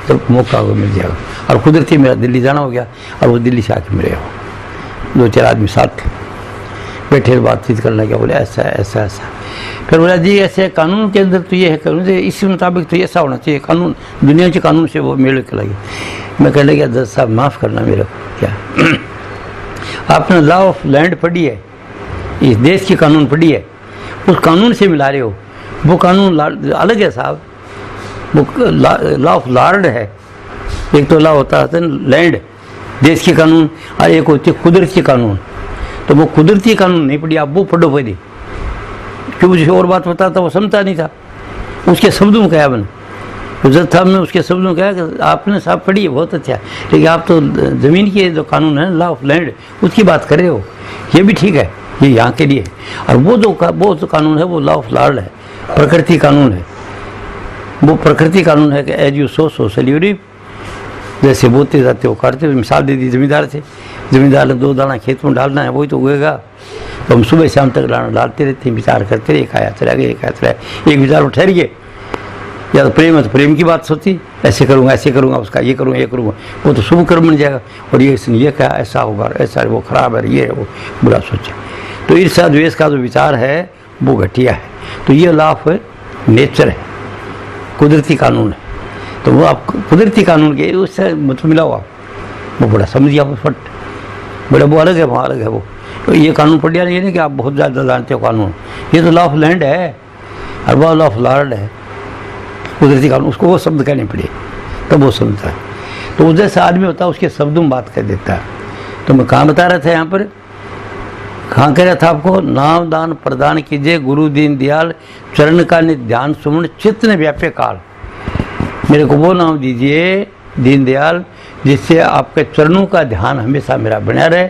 जब मौका होगा मिल जाएगा। और कुदरती मेरा दिल्ली जाना हो गया, और वो दिल्ली से आके मिले हो, 2-4 आदमी साथ थे, बैठे बातचीत करने क्या, बोले ऐसा ऐसा ऐसा। फिर बोला जी ऐसे कानून के अंदर तो ये है, कानून से इस मुताबिक तो ऐसा होना चाहिए, कानून दुनिया के कानून से वो मेल के लगे। मैं कहने लगा जज साहब माफ़ करना मेरे को, क्या आपने लॉ ऑफ लैंड पढ़ी है, इस देश की कानून पढ़ी है, उस कानून से मिला रहे हो, वो कानून अलग है साहब, वो लॉ ऑफ लॉर्ड है। एक तो लॉ होता है लैंड देश के कानून, और एक होती है कुदरती कानून। तो वो कुदरती कानून नहीं पढ़ी, आप वो पढ़ो पहले, क्यों मुझे और बात बताता वो समझता नहीं था, उसके शब्दों में कहा मैंने, तो जज साहब ने उसके शब्दों में कहा कि आपने साहब पढ़ी है बहुत अच्छा, लेकिन आप तो ज़मीन के जो कानून है लॉ ऑफ लैंड उसकी बात कर रहे हो, ये भी ठीक है, ये यहाँ के लिए, और वो जो कानून है वो लॉ ऑफ लॉर्ड है, प्रकृति कानून है। वो प्रकृति कानून है कि as you sow shall you reap, जैसे बोते जाते हो काटते हो। मिसाल दे दी जमींदार से, जमींदार ने 2 दाना खेत में डालना है, वही तो उगेगा, तो हम सुबह शाम तक दाना डालते रहते हैं, विचार करते रहे, एक आया चला गया, एक आया चला गया, एक विचार ठहर गए, या तो प्रेम है तो प्रेम की बात सोची, ऐसे करूँगा उसका ये करूँगा, वो तो शुभ कर्म बन जाएगा, और ये क्या ऐसा होगा, ऐसा वो खराब है, ये है वो बुरा सोचे। तो ईर्ष्या द्वेष का जो विचार है वो घटिया है। तो ये लॉ ऑफ नेचर है, कुदरती कानून है। तो वो आप कुदरती कानून के उससे मतलब मिला हुआ, वो बड़ा समझ गया फट, बड़ा वो अलग है, वहाँ अलग है वो। तो ये कानून पढ़ लिया नहीं कि आप बहुत ज़्यादा जानते हो कानून, ये तो लॉ ऑफ लैंड है और वह लॉ ऑफ लॉर्ड है, कुदरती कानून। उसको वो शब्द कहने पड़े तब वो समझता है। तो वो जैसा आदमी होता है उसके शब्दों में बात कर देता है। तो मैं कहाँ बता रहा था, यहाँ पर कहाँ कह रहा था आपको, नाम दान प्रदान कीजिए गुरु दीन दयाल, चरण का नित ध्यान सुमन चित्त न व्यापे काल। मेरे को वो नाम दीजिए दीन दयाल जिससे आपके चरणों का ध्यान हमेशा मेरा बना रहे,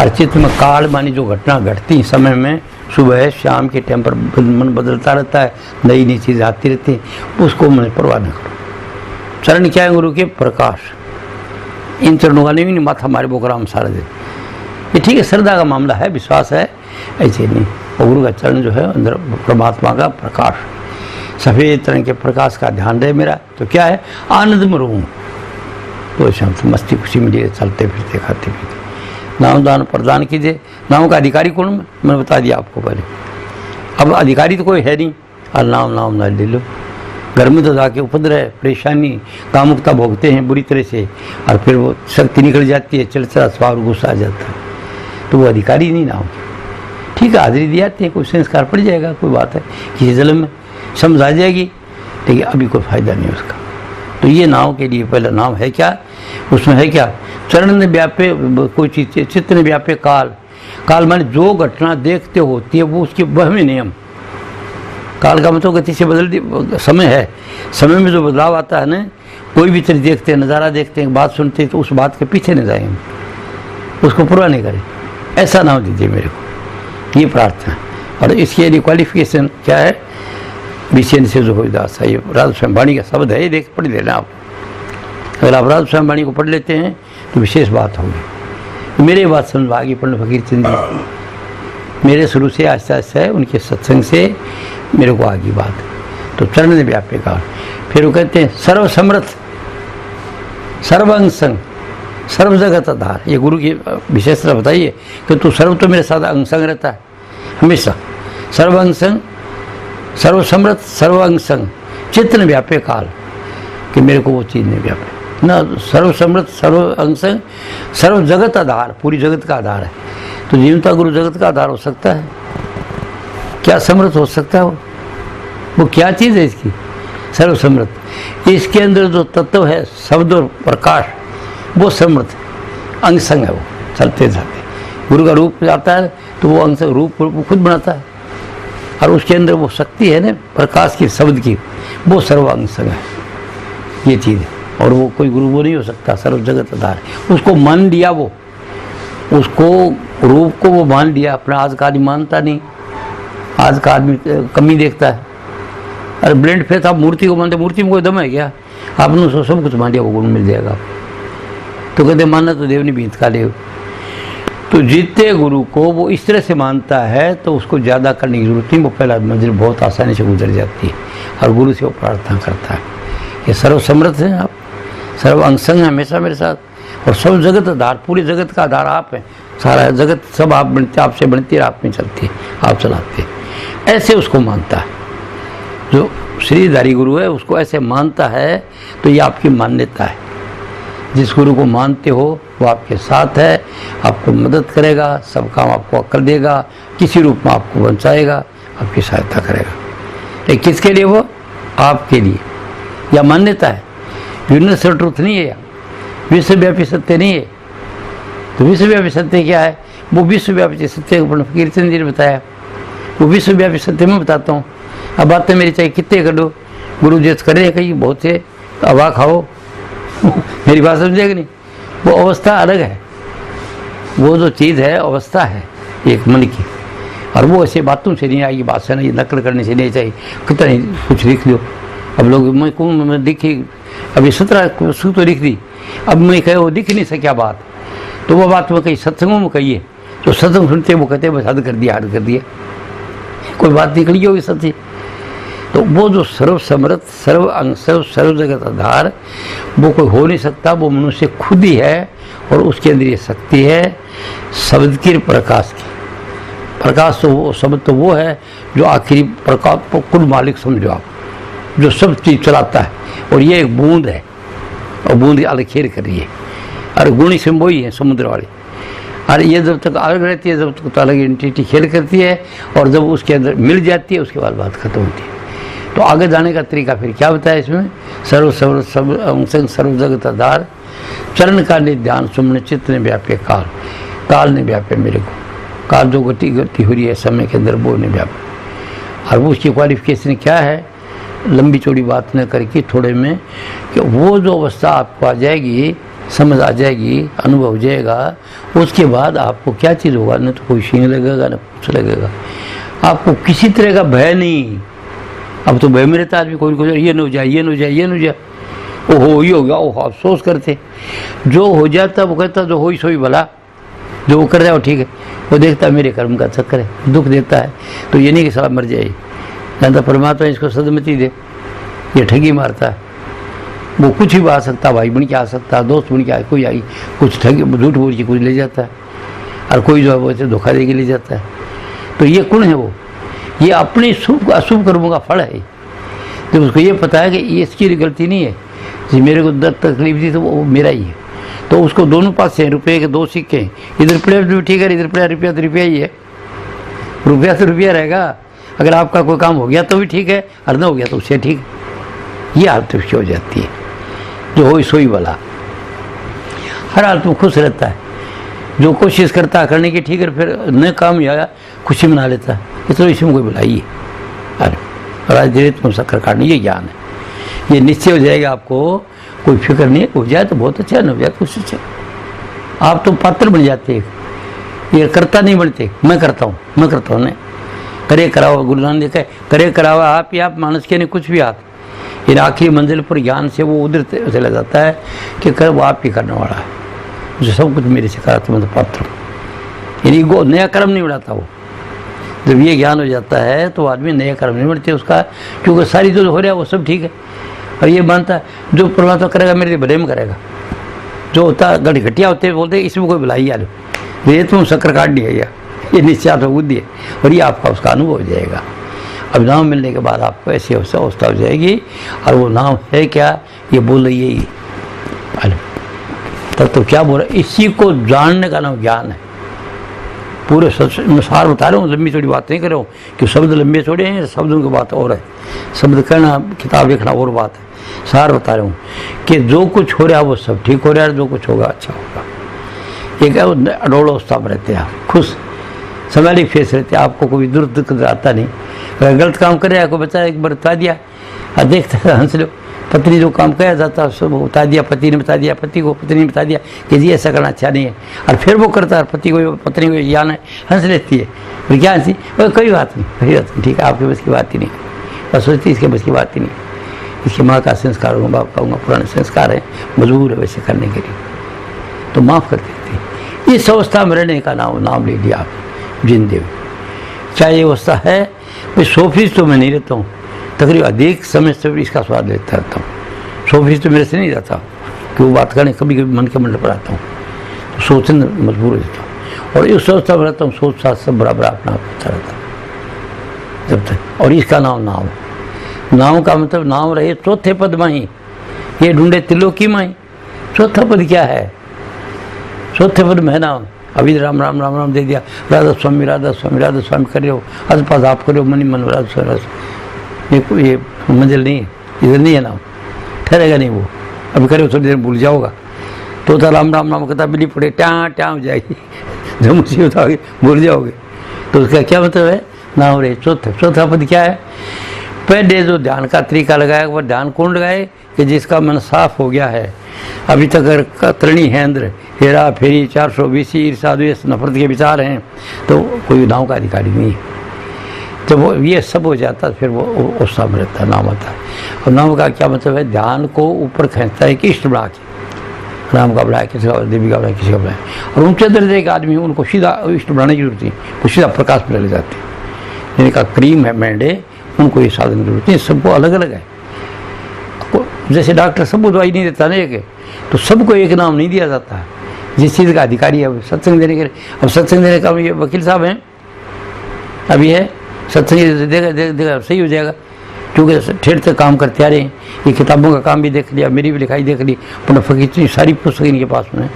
और चित्त में काल मानी जो घटना घटती समय में, सुबह शाम के टाइम पर मन बदलता रहता है, नई नई चीज़ आती रहती है, उसको मैंने परवाह न करो। चरण क्या है गुरु के? प्रकाश। इन चरणों का नहीं माथा मारे बोकराम सारा दिन, ये ठीक है, श्रद्धा का मामला है, विश्वास है, ऐसे नहीं। और गुरु का चरण जो है अंदर परमात्मा का प्रकाश, सफ़ेद रंग के प्रकाश का ध्यान रहे मेरा, तो क्या है, आनंद में रहूँ, तो शांत मस्ती खुशी मिली, चलते फिरते खाते पीते। नाम दान प्रदान कीजिए। नाम का अधिकारी कौन? मैंने बता दिया आपको पहले। अब अधिकारी तो कोई है नहीं, और नाम ना ले लो। घर में तो जाके उपद्रव परेशानी कामुकता भोगते हैं बुरी तरह से, और फिर वो शक्ति निकल जाती है, चिड़चिड़ा स्वभाव गुस्सा आ जाता है, तो वो अधिकारी नहीं नाम। ठीक है, हाजिरी दी जाती है, कोई संस्कार पड़ जाएगा, कोई बात है, किसी जन्म में समझ आ जाएगी, लेकिन अभी कोई फायदा नहीं उसका। तो ये नाव के लिए पहला नाम है क्या, उसमें है क्या, चरण ने व्यापे कोई चीज़, चित्त ने व्यापे काल। काल माने जो घटना देखते होती है वो उसके वह में नियम, काल का मतलब गति से बदल समय है, समय में जो बदलाव आता है ना, कोई भी चीज़ देखते हैं, नज़ारा देखते हैं, बात सुनते हैं, तो उस बात के पीछे नहीं जाएंगे, उसको पूरा नहीं करें, ऐसा नाम दीजिए मेरे को, ये प्रार्थना। और इसके लिए क्वालिफिकेशन क्या है, विषय से जो दास है, ये राधा स्वामी वाणी का शब्द है, ये देख पढ़ लेना आप। अगर आप राधा स्वामी वाणी को पढ़ लेते हैं तो विशेष बात होगी। मेरे बात समझ आगे पढ़ने फकीर चंद जी, मेरे शुरू से आहिस्ता आहिस्ता है, उनके सत्संग से मेरे को आगे बात। तो चरण ने व्याप्य कहा, फिर वो कहते हैं सर्व समर्थ सर्वंग संग सर्व जगत आधार। ये गुरु की विशेषता बताइए कि तू सर्व तो मेरे साथ अंग संग रहता है हमेशा, सर्व अंग संग सर्व समर्थ सर्व अंग संग चित्त न व्यापे काल, कि मेरे को वो चीज़ नहीं व्यापे ना, सर्व समर्थ सर्व अंग संग सर्व जगत आधार, पूरी जगत का आधार है। तो जीवता गुरु जगत का आधार हो सकता है क्या, समर्थ हो सकता है वो क्या चीज़ है इसकी, सर्व समर्थ। इसके अंदर जो तत्व है शब्द और प्रकाश, वो समर्थ अंग संग है, वो चलते जाते गुरु का रूप आता है तो वो अंग संग रूप खुद बनाता है, और उसके अंदर वो शक्ति है ना प्रकाश की शब्द की, वो सर्व अंग संग है, ये चीज़ है। और वो कोई गुरु वो नहीं हो सकता, सर्व जगत आधार है। उसको मान लिया, वो उसको रूप को वो मान लिया, अपना आज का आदमी मानता नहीं, आज का आदमी कमी देखता है। अरे ब्लेंड फेथ आप मूर्ति को मानते, मूर्ति में कोई दम है क्या, आपने उसको सब कुछ मान लिया, वो गुण मिल जाएगा आपको। तो कहते मानना तो देव ने बीत का देव। तो जीते गुरु को वो इस तरह से मानता है तो उसको ज़्यादा करने की जरूरत नहीं, वो पहला मंजिल बहुत आसानी से गुजर जाती है। और गुरु से वो प्रार्थना करता है कि सर्व समर्थ हैं आप, सर्व अंग संग है हमेशा मेरे साथ, और सब जगत आधार, पूरी जगत का आधार आप हैं, सारा जगत सब आप बनते, आपसे बनती है, आप में चलती है, आप चलाते हैं। ऐसे उसको मानता है जो श्रीधारी गुरु है, उसको ऐसे मानता है। तो ये आपकी मान्यता है, जिस गुरु को मानते हो वो आपके साथ है, आपको मदद करेगा, सब काम आपको अक्ल देगा, किसी रूप में आपको बचाएगा, आपकी सहायता करेगा। लेकिन किसके लिए वो, आपके लिए। या मान्यता है, यूनिवर्सल ट्रूथ नहीं है, विश्वव्यापी सत्य नहीं है। तो विश्वव्यापी सत्य क्या है, वो विश्वव्यापी सत्य को फकीर चंद जी ने बताया, वो विश्वव्यापी सत्य में बताता हूँ। अब बातें मेरी चाहे कितने कर दो, गुरु जी करे कहीं बहुत से तो हवा खाओ मेरी बात समझेगा नहीं, वो अवस्था अलग है, वो जो चीज़ है अवस्था है एक मन की, और वो ऐसे बातों से नहीं आएगी, बात से नहीं, नकल करने से नहीं चाहिए, कितना ही कुछ लिख दो। अब लोग मैं दिखी, अभी 17 सूत्र तो लिख दी, अब मैं कहे वो दिख नहीं सका बात, तो वो बात मैं कहीं सत्संगों में कही है, तो सत्संग सुनते वो कहते बस हद कर दिया, हद कर दिया, कोई बात निकली होगी सत्य। तो वो जो सर्व समर्थ सर्व अंग सर्व जगत आधार, वो कोई हो नहीं सकता, वो मनुष्य खुद ही है। और उसके अंदर ये शक्ति है शब्द की, प्रकाश की। प्रकाश तो वो शब्द तो वो है जो आखिरी प्रकाश को कुल मालिक समझो आप, जो सब चीज़ चलाता है। और ये एक बूंद है, और बूंद अलग खेल कर रही है, और गुण से वही है समुद्र वाले। और ये जब तक अलग रहती है, जब तक तो अलग एंटिटी खेल करती है, और जब उसके अंदर मिल जाती है उसके बाद बात खत्म होती है। तो आगे जाने का तरीका फिर क्या बताया इसमें, सर्व सर्व सब सर्व जगत आधार, चरण का ने ध्यान सुमन चित्त ने व्यापे काल, काल ने व्यापे मेरे को, काल जो गति हो रही है समय के अंदर वो ने व्यापे। और वो उसकी क्वालिफिकेशन क्या है, लंबी चौड़ी बात न करके थोड़े में, कि वो जो अवस्था आपको आ जाएगी, समझ आ जाएगी, अनुभव हो जाएगा, उसके बाद आपको क्या चीज़ होगा, न तो कोई शींग लगेगा न कुछ लगेगा, आपको किसी तरह का भय नहीं। अब तो भय में रहता आदमी, कोई ये न हो जाए, ये न हो जाए, ये न हो जाए, ओहो ये हो गया, ओहो अफसोस करते। जो हो जाता वो कहता जो हो सोई भला, जो वो कर जाए वो ठीक है, वो देखता मेरे कर्म का चक्कर है, दुख देता है, तो ये नहीं कि साला मर जाए, जानता परमात्मा इसको सदमति दे, ये ठगी मारता है। वो कुछ भी आ सकता, भाई बन के आ सकता, दोस्त बन के आ, कोई आई कुछ ठगी झूठ बोल के कुछ ले जाता है, और कोई जो है वो धोखा दे के ले जाता है। तो ये कौन है वो, ये अपने शुभ अशुभ कर्मों का फल है। तो उसको ये पता है कि ये इसकी गलती नहीं है, जी मेरे को दर्द तकलीफ दी तो वो मेरा ही है। तो उसको दोनों पास से रुपये के दो सिक्के, इधर पड़े तो ठीक है, इधर पड़े रुपया तो रुपया ही है, रुपया तो रुपया रहेगा। अगर आपका कोई काम हो गया तो भी ठीक है, और न हो गया तो उससे ठीक है। ये हालत उसकी हो जाती है, जो हो सोई वाला हर हालत में खुश रहता है, जो कोशिश करता है करने की, ठीक है, फिर न काम या खुशी मना लेता है, इसलिए इसमें कोई भलाई है। अरे राजधीरत्व शक्कर काटनी, ये ज्ञान है। ये निश्चय हो जाएगा आपको, कोई फिक्र नहीं है। हो जाए तो बहुत अच्छा, न हो जाए तो कुछ अच्छा। आप तो पात्र बन जाते हैं, ये करता नहीं बनते। मैं करता हूँ नहीं। करे कराओ, गुरु नानक लिखा है, करे करावा आप ही आप, मानस के नहीं कुछ भी आप। इन आखिरी मंजिल पर ज्ञान से वो उधर चला जाता है कि कर वो आप ही करने वाला है, जो सब कुछ मेरे से कराते, मतलब पात्र हूँ। यानी वो नया कर्म नहीं बढ़ाता। वो जब ये ज्ञान हो जाता है तो आदमी नया कर्म नहीं बढ़ते उसका, क्योंकि सारी जो हो रहा है वो सब ठीक है। और ये मानता है जो परमात्मा करेगा मेरे लिए भले में करेगा। जो होता घटिया होते हैं बोलते इसमें कोई भलाई आ लो, ये तुम शक्कर काट नहीं है, ये निश्चय बुद्धि है। और ये आपका उसका अनुभव हो जाएगा। अब नाम मिलने के बाद आपको ऐसी अवस्था हो जाएगी। और वो नाम है क्या, ये बोल रही है ही। तब तो क्या बोल रहा है, इसी को जानने का नाम ज्ञान है। पूरे मैं सार बता रहा हूँ, लंबी चौड़ी बात नहीं कर रहा हूँ कि शब्द लंबे चौड़े हैं, शब्दों की बात और है। शब्द कहना, किताब लिखना और बात है। सार बता रहा हूँ कि जो कुछ हो रहा है वो सब ठीक हो रहा है, जो कुछ होगा अच्छा होगा। एक है अडोल अवस्था में रहते हैं आप, खुश समालिक फेस रहते हैं, आपको कोई दुर्द आता नहीं। अगर गलत काम करे आपको बच्चा एक बार बता दिया, देखते हंस लो। पत्नी जो काम किया जाता है सब बता दिया, पति ने बता दिया, पति को पत्नी ने बता दिया कि जी ऐसा करना अच्छा नहीं है, और फिर वो करता है। पति को पत्नी को ज्ञान है, हंस लेती है। फिर क्या हंसी, कोई बात नहीं, ठीक है, आपके बस की बात ही नहीं। बस सोचती इसके बस की बात ही नहीं। इसकी माँ का संस्कार होगा, बाप का होगा, पुराने संस्कार है, मजबूर है वैसे करने के लिए, तो माफ़ कर देती। इस अवस्था में रहने का नाम ले लिया आप जिंदे। चाहे ये अवस्था है भाई, 100% तो मैं नहीं रहता हूँ, तकरीबन अधिक समय से इसका स्वाद लेता रहता हूँ। 100% तो मेरे से नहीं रहता कि वो बात करने, कभी कभी मन के मंडल पर आता हूँ तो सोचने मजबूर हो जाता हूँ। और इस अवस्था में रहता हूँ, सोच साथ सब बराबर अपना होता रहता जब तक। और इसका नाम नाम का मतलब नाम रहे चौथे पद में ही, ये ढूंढे त्रिलोकी में ही। चौथा पद क्या है, चौथे पद में है नाम। अभी राम राम राम राम दे दिया, राधा स्वामी राधा स्वामी राधा स्वामी कर रहे हो, आज पास आप करो मनी मन राधा। ये मंजिल नहीं है, इधर नहीं है नाम, ठहरेगा नहीं वो। अभी करे थोड़ी देर भूल जाओगा तो राम राम राम कहता बिल्ली पड़े ट्या हो जाएगी, जो मुसीबत होगी भूल जाओगे। तो उसका क्या मतलब है, नाम रहे चौथा पद क्या है। पहले जो ध्यान का तरीका लगाया वह ध्यान कौन लगाए कि जिसका मन साफ हो गया है। अभी तक अगर कतरणी है अंदर, हेरा फेरी 420 ईर्षा द्वेष नफरत के विचार हैं, तो कोई नाम का अधिकारी नहीं है। जब वो ये सब हो जाता है फिर वो उस सामने रहता है, नाम आता है। और नाम का क्या मतलब है, ध्यान को ऊपर खींचता है कि इष्ट बढ़ा के, राम का बढ़ाए, किसी का देवी का बढ़ाए, किसी का बढ़ाए। और ऊंचे दर्जे के आदमी उनको सीधा इष्ट बढ़ाने की जरूरत नहीं, वो सीधा प्रकाश में ले जाते हैं। जिनका क्रीम है मैंडे, उनको ये साधन की जरूरत नहीं, सबको अलग अलग है। जैसे डॉक्टर सबको दवाई नहीं देता ना एक, तो सबको एक नाम नहीं दिया जाता। जिस चीज़ का अधिकारी है सत्संग देने के लिए, अब सत्संग देने का ये वकील साहब हैं, अभी है सत्संग देगा सही हो जाएगा, क्योंकि ठेर से काम करते आ रहे हैं। ये किताबों का काम भी देख लिया, मेरी भी लिखाई देख ली, पुनः फकीर सारी पुस्तक इनके पास में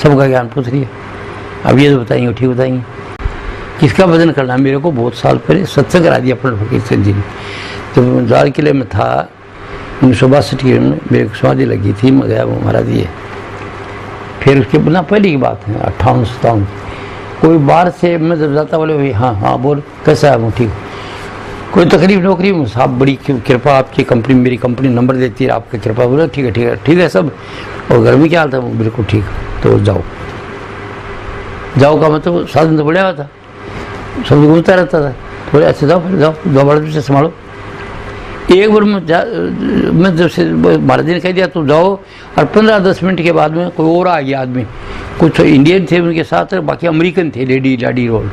सबका ज्ञान पूछ लिया। अब ये तो बताएंगे ठीक बताएंगे किसका वजन करना। मेरे को बहुत साल पहले सत्संग करा दिया पुनः फकीर सिंह जी ने। जब लाल किले में था 1962 में, मेरे समाधि लगी थी, मैं गया वो महाराज जी। फिर उसके बिना पहले की बात है 58-57, कोई बाहर से मैं जब जाता बोले भाई हाँ बोल कैसा है वो, ठीक कोई तकलीफ नौकरी में, साहब बड़ी कृपा आपकी कंपनी, मेरी कंपनी नंबर देती है, आपकी कृपा। बोला ठीक है सब। और घर में क्या हाल था, वो बिल्कुल ठीक, तो जाओ का मतलब साधन तो बढ़िया हुआ था, सब घूमता रहता था। बोले अच्छा जाओ फिर जाओ बड़े से संभालो। एक बार मैं जब से महाराज जी ने कह दिया तो जाओ, और 15-10 मिनट के बाद में कोई और आ गया आदमी, कुछ इंडियन थे उनके साथ, बाकी अमेरिकन थे, लेडी रोल,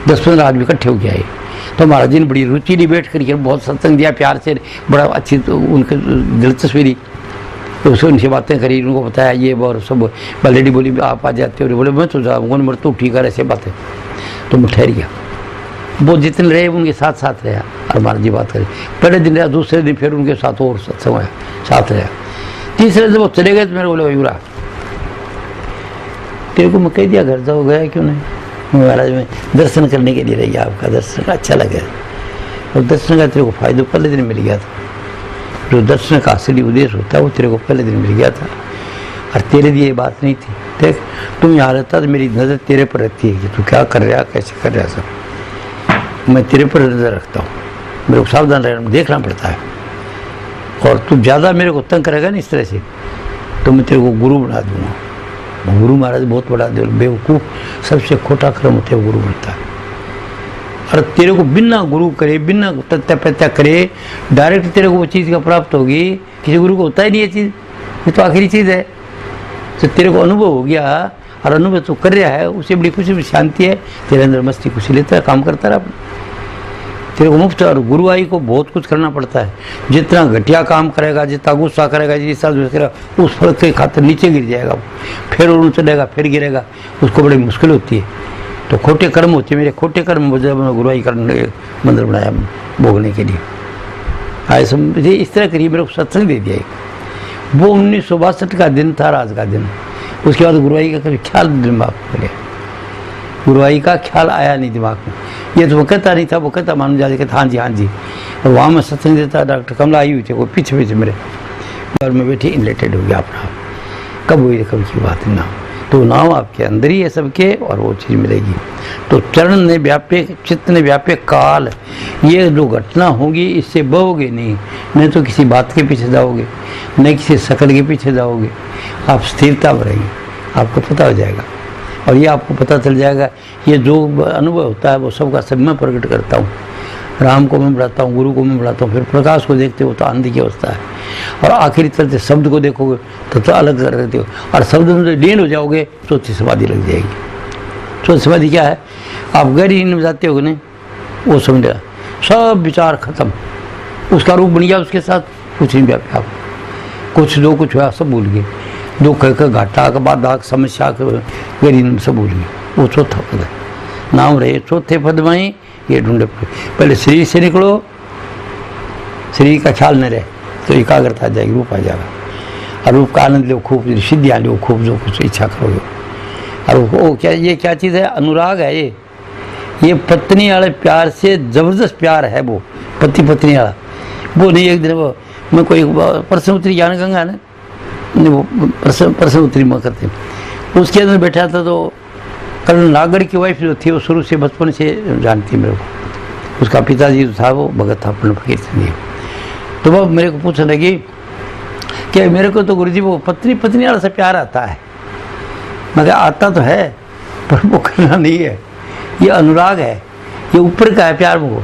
10-15 आदमी इकट्ठे हो गया है। तो महाराज जी ने बड़ी रुचि ली, बैठ करके बहुत सत्संग दिया प्यार से, बड़ा अच्छी तो उनकी दिलचस्पी ली। तो उससे उनसे बातें करी, उनको बताया ये और सब। लेडी बोली आप आ जाते हो, बोले मैं तो जाऊँगा, मर तू ठीक है, ऐसे बातें। तो मैं ठहर गया, वो जितने रहे उनके साथ रहा, और महाराज जी बात करें। पहले दिन रहा, दूसरे दिन फिर उनके साथ और सत्संग आया, साथ रहा। तीसरे दिन वो चले गए तो मेरे बोले युवरा तेरे को मैं कह दिया घर जाओ, गया क्यों नहीं। महाराज में दर्शन करने के लिए रही, आपका दर्शन अच्छा लगे, और दर्शन का तेरे को फायदा पहले दिन मिल गया था। जो दर्शन का असली उद्देश्य होता है वो तेरे को पहले दिन मिल गया था, और तेरे लिए ये बात नहीं थी। देख तुम यहाँ रहता तो मेरी नज़र तेरे पर रहती है कि तू क्या कर रहा, कैसे कर रहा, सब मैं तेरे पर नज़र रखता हूँ। मेरे को सावधान रहना, देखना पड़ता है। और तू ज़्यादा मेरे को तंग करेगा ना इस तरह से तो मैं तेरे को गुरु बना दूंगा। गुरु महाराज बहुत बड़ा बेवकूफ़, सबसे खोटा कर्म होता है गुरु बनता है। और तेरे को बिना गुरु करे, बिना तथ्य प्रत्या करे डायरेक्ट तेरे को वो चीज़ का प्राप्त होगी। किसी गुरु को होता ही नहीं ये चीज़, ये तो आखिरी चीज़ है। तो तेरे को अनुभव हो गया और अनुभव तो कर रहा है, उससे बड़ी खुशी शांति है, तेरे अंदर मस्ती खुशी लेता है, काम करता रहा। तेरे को मुफ्त। और गुरुआई को बहुत कुछ करना पड़ता है। जितना घटिया काम करेगा, जितना गुस्सा करेगा, जितना करेगा, उस फल के खातिर नीचे गिर जाएगा, फिर और चलेगा, फिर गिरेगा, उसको बड़ी मुश्किल होती है। तो खोटे कर्म होते हैं, मेरे खोटे कर्म गुरुआई करने मंदिर बनाया भोगने के लिए। आए समझे, इस तरह करिए, मेरे को सत्संग दे दिया। वो 1962 का दिन था, राज का दिन। उसके बाद गुरुआई का कभी ख्याल दिमाग में गया, गुरुआई का ख्याल आया नहीं दिमाग में। ये तो वो कहता नहीं था, वो कहता मानो जा कहता हाँ जी हाँ जी। और वहाँ मैं सत्संग देता, डॉक्टर कमला आई हुई थी, वो पीछे पीछे मेरे घर में बैठी, इनलेटेड हो गया अपना। कब हुई कब की बात ना, तो नाम आपके अंदर ही है सबके, और वो चीज़ मिलेगी। तो चरण ने व्यापे, चित्त ने व्यापे काल, ये जो घटना होगी इससे बहोगे नहीं तो किसी बात के पीछे जाओगे, न किसी शकल के पीछे जाओगे। आप स्थिरता में रहेंगे, आपको पता हो जाएगा। और ये आपको पता चल जाएगा, ये जो अनुभव होता है वो सबका सब मैं प्रकट करता हूँ। राम को मैं बढ़ाता हूँ, गुरु को मैं बढ़ाता हूँ, फिर प्रकाश को देखते हो तो आनंद की अवस्था है। और आखिरी चलते शब्द को देखोगे तो अलग कर रहते हो, और शब्द में जो लीन हो जाओगे चौथी समाधि लग जाएगी। चौथी समाधि क्या है? आप गहरी नींद में जाते हो नहीं, वो समझ सब विचार खत्म, उसका रूप बन गया, उसके साथ कुछ नहीं व्याप्या, आप कुछ जो कुछ हुआ सब भूल गए, दुख का घाटा का बाधा समस्या गहरी नींद सब भूल गए। वो चौथा पद है, नाम रहे चौथे पद में ही ये ढूंढे। पहले शरीर से निकलो, शरीर का ख्याल न रहे तो एकाग्रता आ जाएगी, रूप आ जाएगा। और रूप का आनंद लो खूब, सिद्धियाँ लो खूब, जो कुछ इच्छा करोगे। और वो क्या, ये क्या चीज़ है? अनुराग है ये पत्नी वाले प्यार से जबरदस्त प्यार है। वो पति पत्नी वाला वो नहीं। एक दिन वो मैं कोई परसों उत्तरी ज्ञान गंगा ना, वो परसों उत्तरी में करते, उसके अंदर बैठा था। तो कर्नल नागड़ की वाइफ जो थी वो शुरू से बचपन से जानती मेरे को। उसका पिताजी जो था वो भगत था, पूर्ण फकीर सिंह। तो वो मेरे को पूछने लगी कि मेरे को तो गुरुजी वो पत्नी वाला से प्यार आता है। मैं कहा आता तो है पर वो करना नहीं है, ये अनुराग है, ये ऊपर का है प्यार। वो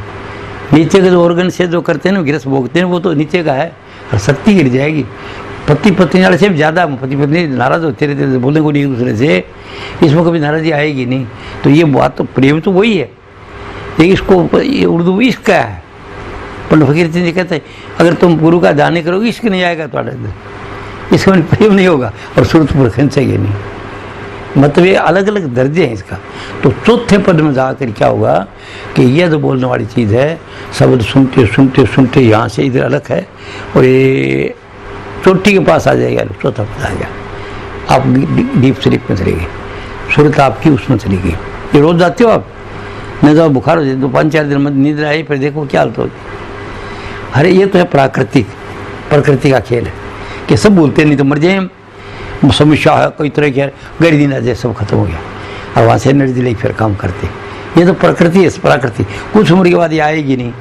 नीचे के जो ऑर्गन से जो करते हैं ना, गिरस भोगते हैं, वो तो नीचे का है, और शक्ति गिर जाएगी। पति पत्नी वाले से भी ज़्यादा पति पत्नी नाराज होते रहते, बोलने को नहीं एक दूसरे से, इसमें कभी नाराज़गी आएगी नहीं। तो ये बात तो प्रेम तो वही है, लेकिन इसको ये उर्दू इश्क का है। पंडित फकीर सिंह जी कहते हैं अगर तुम गुरु का दाने करोगे इश्क नहीं आएगा तुम्हारे अंदर, इसका प्रेम नहीं होगा और सूरत पर खींचेगी नहीं। मतलब ये अलग अलग दर्जे हैं इसका। तो चौथे पद में जाकर क्या होगा कि यह जो बोलने वाली चीज़ है, शब्द सुनते सुनते सुनते यहाँ से इधर अलग है, और ये चोटी के पास आ जाएगा, चौथा पद आ गया। आप डीप स्लीप में चले गए, सूरत आपकी उसमें चली गई। ये रोज़ जाते हो आप, नहीं जाओ बुखार हो जाए तो 5-4 दिन में नींद आई, फिर देखो क्या हालत होगी। अरे ये तो है प्रकृति का खेल है कि सब बोलते नहीं तो मर जाए, समस्या है कोई तरह की, गहरी दिन आ जाए सब खत्म हो गया, और वहाँ से एनर्जी लेके फिर काम करते। ये तो प्रकृति है, प्रकृति कुछ उम्र के बाद ये आएगी नहीं,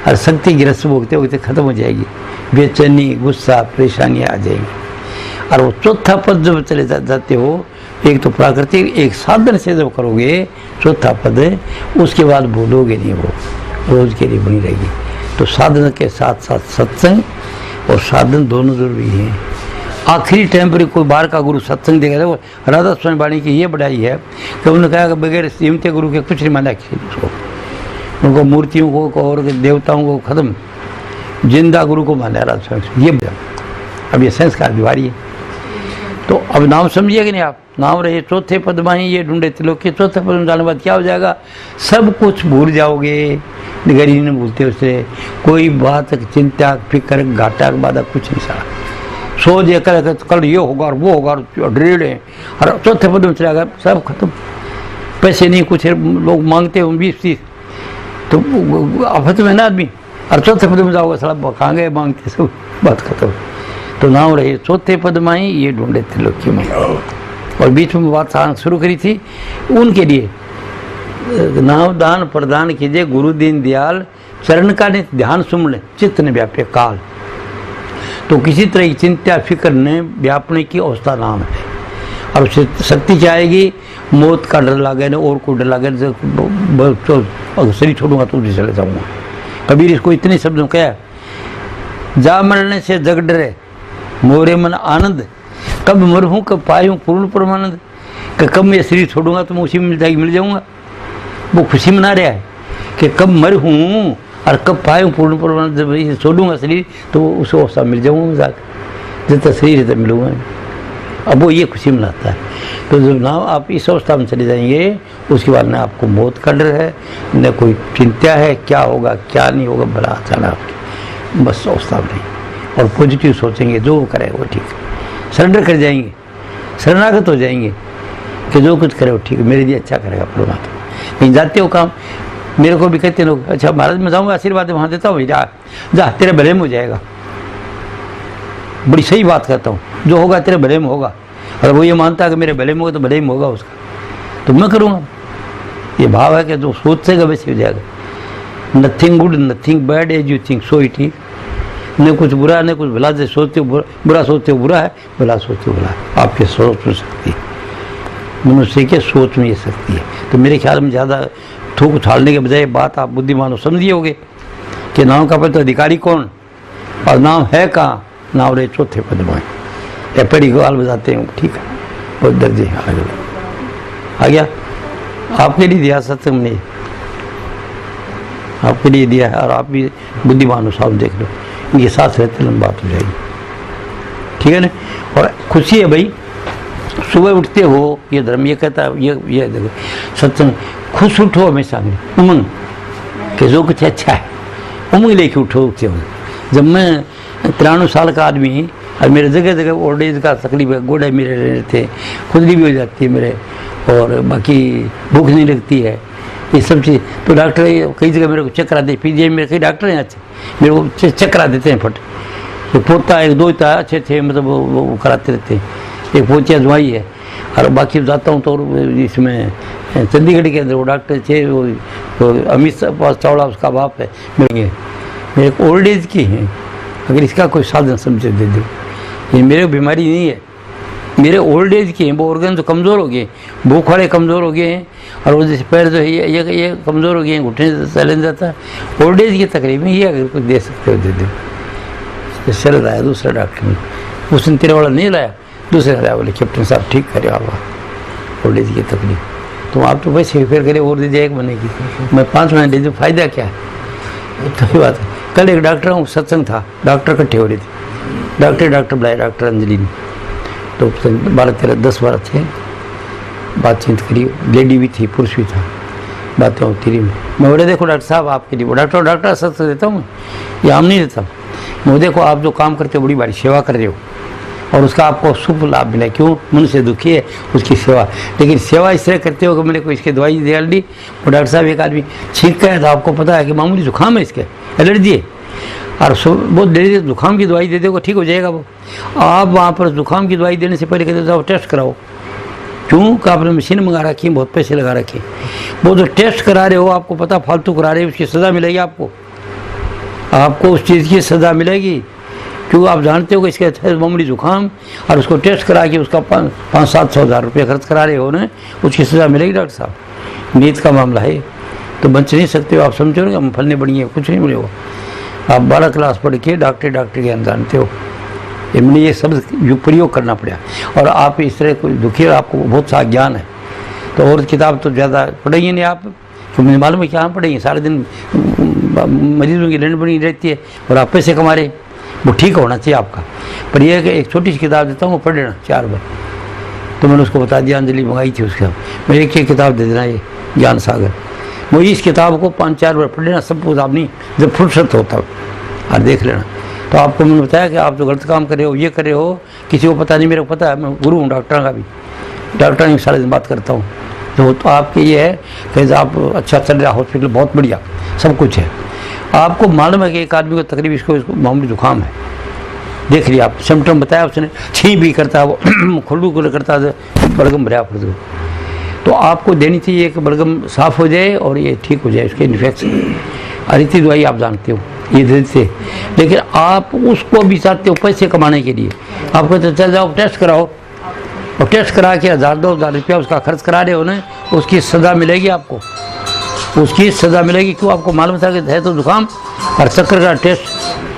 और शक्ति गिरस्त भोगते होते खत्म हो जाएगी, बेचैनी गुस्सा परेशानियाँ आ जाएंगी। और वो चौथा पद जब चले जाते हो, एक तो प्राकृतिक, एक साधन से जब करोगे चौथा पद, उसके बाद भूलोगे नहीं, वो रोज के लिए बनी रहेगी। तो साधन के साथ साथ सत्संग और साधन दोनों जरूरी हैं। आखिरी टाइम पर कोई बाहर का गुरु सत्संग देगा, देखो राधा स्वामी वाणी की ये बढ़ाई है कि उन्होंने कहा कि बगैर सीमते गुरु के कुछ नहीं माना किसी उसको, उनको मूर्तियों को और देवताओं को खत्म, जिंदा गुरु को माना राधा स्वामी। ये अब ये संस्कार बीमारी है। तो अब नाम समझिए कि नहीं आप, नाम रहे चौथे पद में ही ये ढूंढे त्रिलोक के। चौथे पद में जाने के बाद क्या हो जाएगा, सब कुछ भूल जाओगे, गरीब नहीं भूलते उससे, कोई बात चिंता फिक्र घाटा बाधा कुछ नहीं सारा। सोच ये कल ये होगा और वो होगा, ड्रेड है, और चौथे पद में चला गया सब खत्म। पैसे नहीं कुछ लोग मांगते हो 20-30, तो आफत में ना आदमी, और चौथे पद में जाओगे साला कहाँ गए मांगते, सब बात खत्म। तो नाम रहे चौथे पद में ही ये ढूंढे त्रिलोकी में। और बीच में बात शुरू करी थी उनके लिए, नाम दान प्रदान कीजिए गुरु दीन दयाल, चरण का ने ध्यान सुमण चित्त ने व्याप्य काल। तो किसी तरह की चिंता फिक्र ने व्यापने की अवस्था नाम है। और शक्ति क्या आएगी? मौत का डर लागे न और कोई डर लागे अगर शरीर छोड़ूंगा तो उधर चले जाऊंगा। कबीर इसको इतने शब्दों कहा, जा मरने से जग डरे मोरे मन आनंद, कब मर हूँ कब पाए हूँ पूर्ण परमानंद। कि कब मैं शरीर छोड़ूंगा तो मैं उसी में मिल जाऊंगा। वो खुशी मना रहा है कि कब मर हूँ और कब पाए हूँ पूर्ण परमानंद। जब छोड़ूंगा शरीर तो उस अवस्था मिल जाऊंगा जाकर, जब तक शरीर है तब मिलूंगा। अब वो ये खुशी मनाता है। तो जब ना आप इस अवस्था में चले जाएंगे उसके बाद न आपको मौत का डर है न कोई चिंता है क्या होगा क्या नहीं होगा, भला अचानक आपकी बस अवस्था में नहीं। और पॉजिटिव सोचेंगे, जो वो करे वो ठीक है। सरेंडर कर जाएंगे, शरणागत हो जाएंगे कि जो कुछ करे वो ठीक है, मेरे लिए अच्छा करेगा परमात्मा। कहीं जाते हो काम, मेरे को भी कहते लोग, अच्छा महाराज मैं जाऊँगा आशीर्वाद वहाँ देता हूँ, जा तेरे भले में हो जाएगा। बड़ी सही बात कहता हूँ, जो होगा तेरे भले में होगा। और वो ये मानता है कि मेरे भले में होगा तो भले में होगा उसका, तो मैं करूँगा। ये भाव है कि जो सोचेगा वैसे हो जाएगा। Nothing good nothing bad as you think so it is. न कुछ बुरा न कुछ भला, जैसे सोचते हो बुरा सोचते हो बुरा है, भला सोचते हो भला है। आपके सोच में शक्ति है, मनुष्य के सोच में ये शक्ति है। तो मेरे ख्याल में ज़्यादा थूक उछालने के बजाय बात आप बुद्धिमान हो समझिए होगे कि नाम का पद तो अधिकारी कौन और नाम है कहाँ। नाम रहे चौथे पद में या पेड़ी ग्वाल बजाते हैं, ठीक है, बहुत दर्जे आ गया। आपके लिए दिया सत्संग ने, आपके लिए दिया है और आप भी बुद्धिमान हो, साफ देख लो। इनके साथ रहते लंबा बात हो जाएगी, ठीक है ना। और खुशी है भाई, सुबह उठते हो, ये धर्म ये कहता है, ये देखो सत्संग, खुश उठो हमेशा में, उमंग कि जो कुछ अच्छा है उमंग लेके उठो उठते हो। जब मैं 93 साल का आदमी और मेरे जगह जगह ओल्ड एज का तकलीफ है, गोड़े मेरे रहते, खुजली भी हो जाती है मेरे, और बाकी भूख नहीं लगती है, ये सब चीज़। तो डॉक्टर कई जगह मेरे को चेक करा दे, पीजीआई में कई डॉक्टर हैं अच्छे, मेरे को चेक करा देते हैं फट। तो पोता एक दो अच्छे थे, मतलब वो कराते रहते हैं। एक पोतिया जुआई है, और बाकी जाता हूँ तो इसमें चंडीगढ़ के अंदर वो डॉक्टर थे, वो अमित पास चावड़ा उसका बाप है। मेरे को ओल्ड एज की हैं, अगर इसका कोई साधन समझे दे दो। ये मेरे बीमारी नहीं है, मेरे ओल्ड एज के हैं, वो ऑर्गन तो कमज़ोर हो गए, भूख वाले कमज़ोर हो गए हैं, और वो जैसे पैर जो है ये कमज़ोर हो गए हैं, घुटने से चले जाता है। ओल्ड एज की तकलीफ में ये अगर कुछ दे सकते हो दे दो। शरद आया दूसरा डॉक्टर ने, उसने तेरे वाला नहीं लाया, दूसरे लाया, बोले कैप्टन साहब ठीक करे आप ओल्ड एज की तकलीफ, तो आप तो वैसे फिर करे और दीजिए एक महीने की, मैं 5 महीने दे दूँ, फ़ायदा क्या है। तो बात है। कल एक डॉक्टर सत्संग था, डॉक्टर इकट्ठे हो रहे थे, डॉक्टर बुलाए, डॉक्टर अंजलि ने, तो 12-13-10-12 थे, बातचीत करी, लेडी भी थी पुरुष भी था, बातें होती रही। मैं बोले देखो डॉक्टर साहब आपके लिए, वो डॉक्टर सत्संग देता हूँ, ये आम नहीं देता। मैं देखो आप जो काम करते हो बड़ी बड़ी सेवा कर रहे हो और उसका आपको शुभ लाभ मिला, क्यों मनुष्य दुखी है उसकी सेवा, लेकिन सेवा इस तरह करते हो कि मेरे को इसके दवाई दे दी। वो डॉक्टर साहब एक आदमी छींक गया तो आपको पता है कि मामूली जुकाम है, इसके एलर्जी है, और बहुत देर जुकाम की दवाई दे दोगे ठीक हो जाएगा। वो आप वहाँ पर जुकाम की दवाई देने से पहले कहते जाओ टेस्ट कराओ, क्यों कि आपने मशीन मंगा रखी है, बहुत पैसे लगा रखे, वो जो टेस्ट करा रहे हो आपको पता फालतू करा रहे हो, उसकी सज़ा मिलेगी आपको उस चीज़ की सज़ा मिलेगी, क्योंकि आप जानते हो कि इसके मामूली जुकाम और उसको टेस्ट करा के उसका 500-700 हज़ार रुपये खर्च करा रहे हो ना, उसकी सज़ा मिलेगी डॉक्टर साहब। नीत का मामला है तो बच नहीं सकते हो, आप समझो ना, हम फलने बढ़िए कुछ नहीं मिलेगा। आप 12 क्लास पढ़ के डॉक्टर ज्ञान जानते हो, इनमें ये शब्द प्रयोग करना पड़ा, और आप इस तरह कोई दुखी हो, आपको बहुत सा ज्ञान है, तो और किताब तो ज़्यादा पढ़ेंगे नहीं आप, तो मुझे मालूम है क्या हम पढ़ेंगे, सारे दिन मरीजों की लंड बनी रहती है और आप पैसे कमा रहे, वो ठीक होना चाहिए आपका। पर यह है कि एक छोटी सी किताब देता हूँ, वो पढ़ लेना 4 बार। तो मैंने उसको बता दिया, अंजलि मंगाई थी उसके, मैं एक किताब दे देना, ये ज्ञान सागर, वो इस किताब को 5-4 बार पढ़ लेना, सब कुछ आप नहीं, जब फुर्सत होता और देख लेना। तो आपको मैंने बताया कि आप जो गलत काम कर रहे हो, ये कर रहे हो, किसी को पता नहीं, मेरे को पता है, मैं गुरु हूँ डॉक्टर का भी, डॉक्टर की सारे दिन बात करता हूँ। तो आपके ये है कि आप अच्छा चल रहा, हॉस्पिटल बहुत बढ़िया, सब कुछ है, आपको मालूम है कि एक आदमी को तकलीफ इसको मामूली जुकाम है, देख लिया आप, सिम्टम बताया उसने, छीं भी करता है वो, खुल्लू करता है, बलगम भरा पड़ दो, तो आपको देनी चाहिए कि बलगम साफ़ हो जाए और ये ठीक हो जाए उसके इन्फेक्शन। और इतनी दवाई आप जानते हो ये देते, लेकिन आप उसको भी चाहते हो पैसे कमाने के लिए। आप कहते चल जाओ टेस्ट कराओ, और टेस्ट करा के 1000-2000 रुपया उसका खर्च करा रहे हो ना, उसकी सज़ा मिलेगी आपको, उसकी सज़ा मिलेगी। क्यों? आपको मालूम था कि है तो जुकाम और चक्कर का टेस्ट,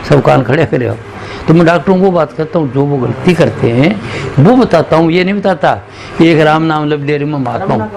सब कान खड़े करे हो। तो मैं डॉक्टरों को बात करता हूँ, जो वो गलती करते हैं वो बताता हूँ, ये नहीं बताता एक राम नाम लब डेरी में महात्मा हूँ।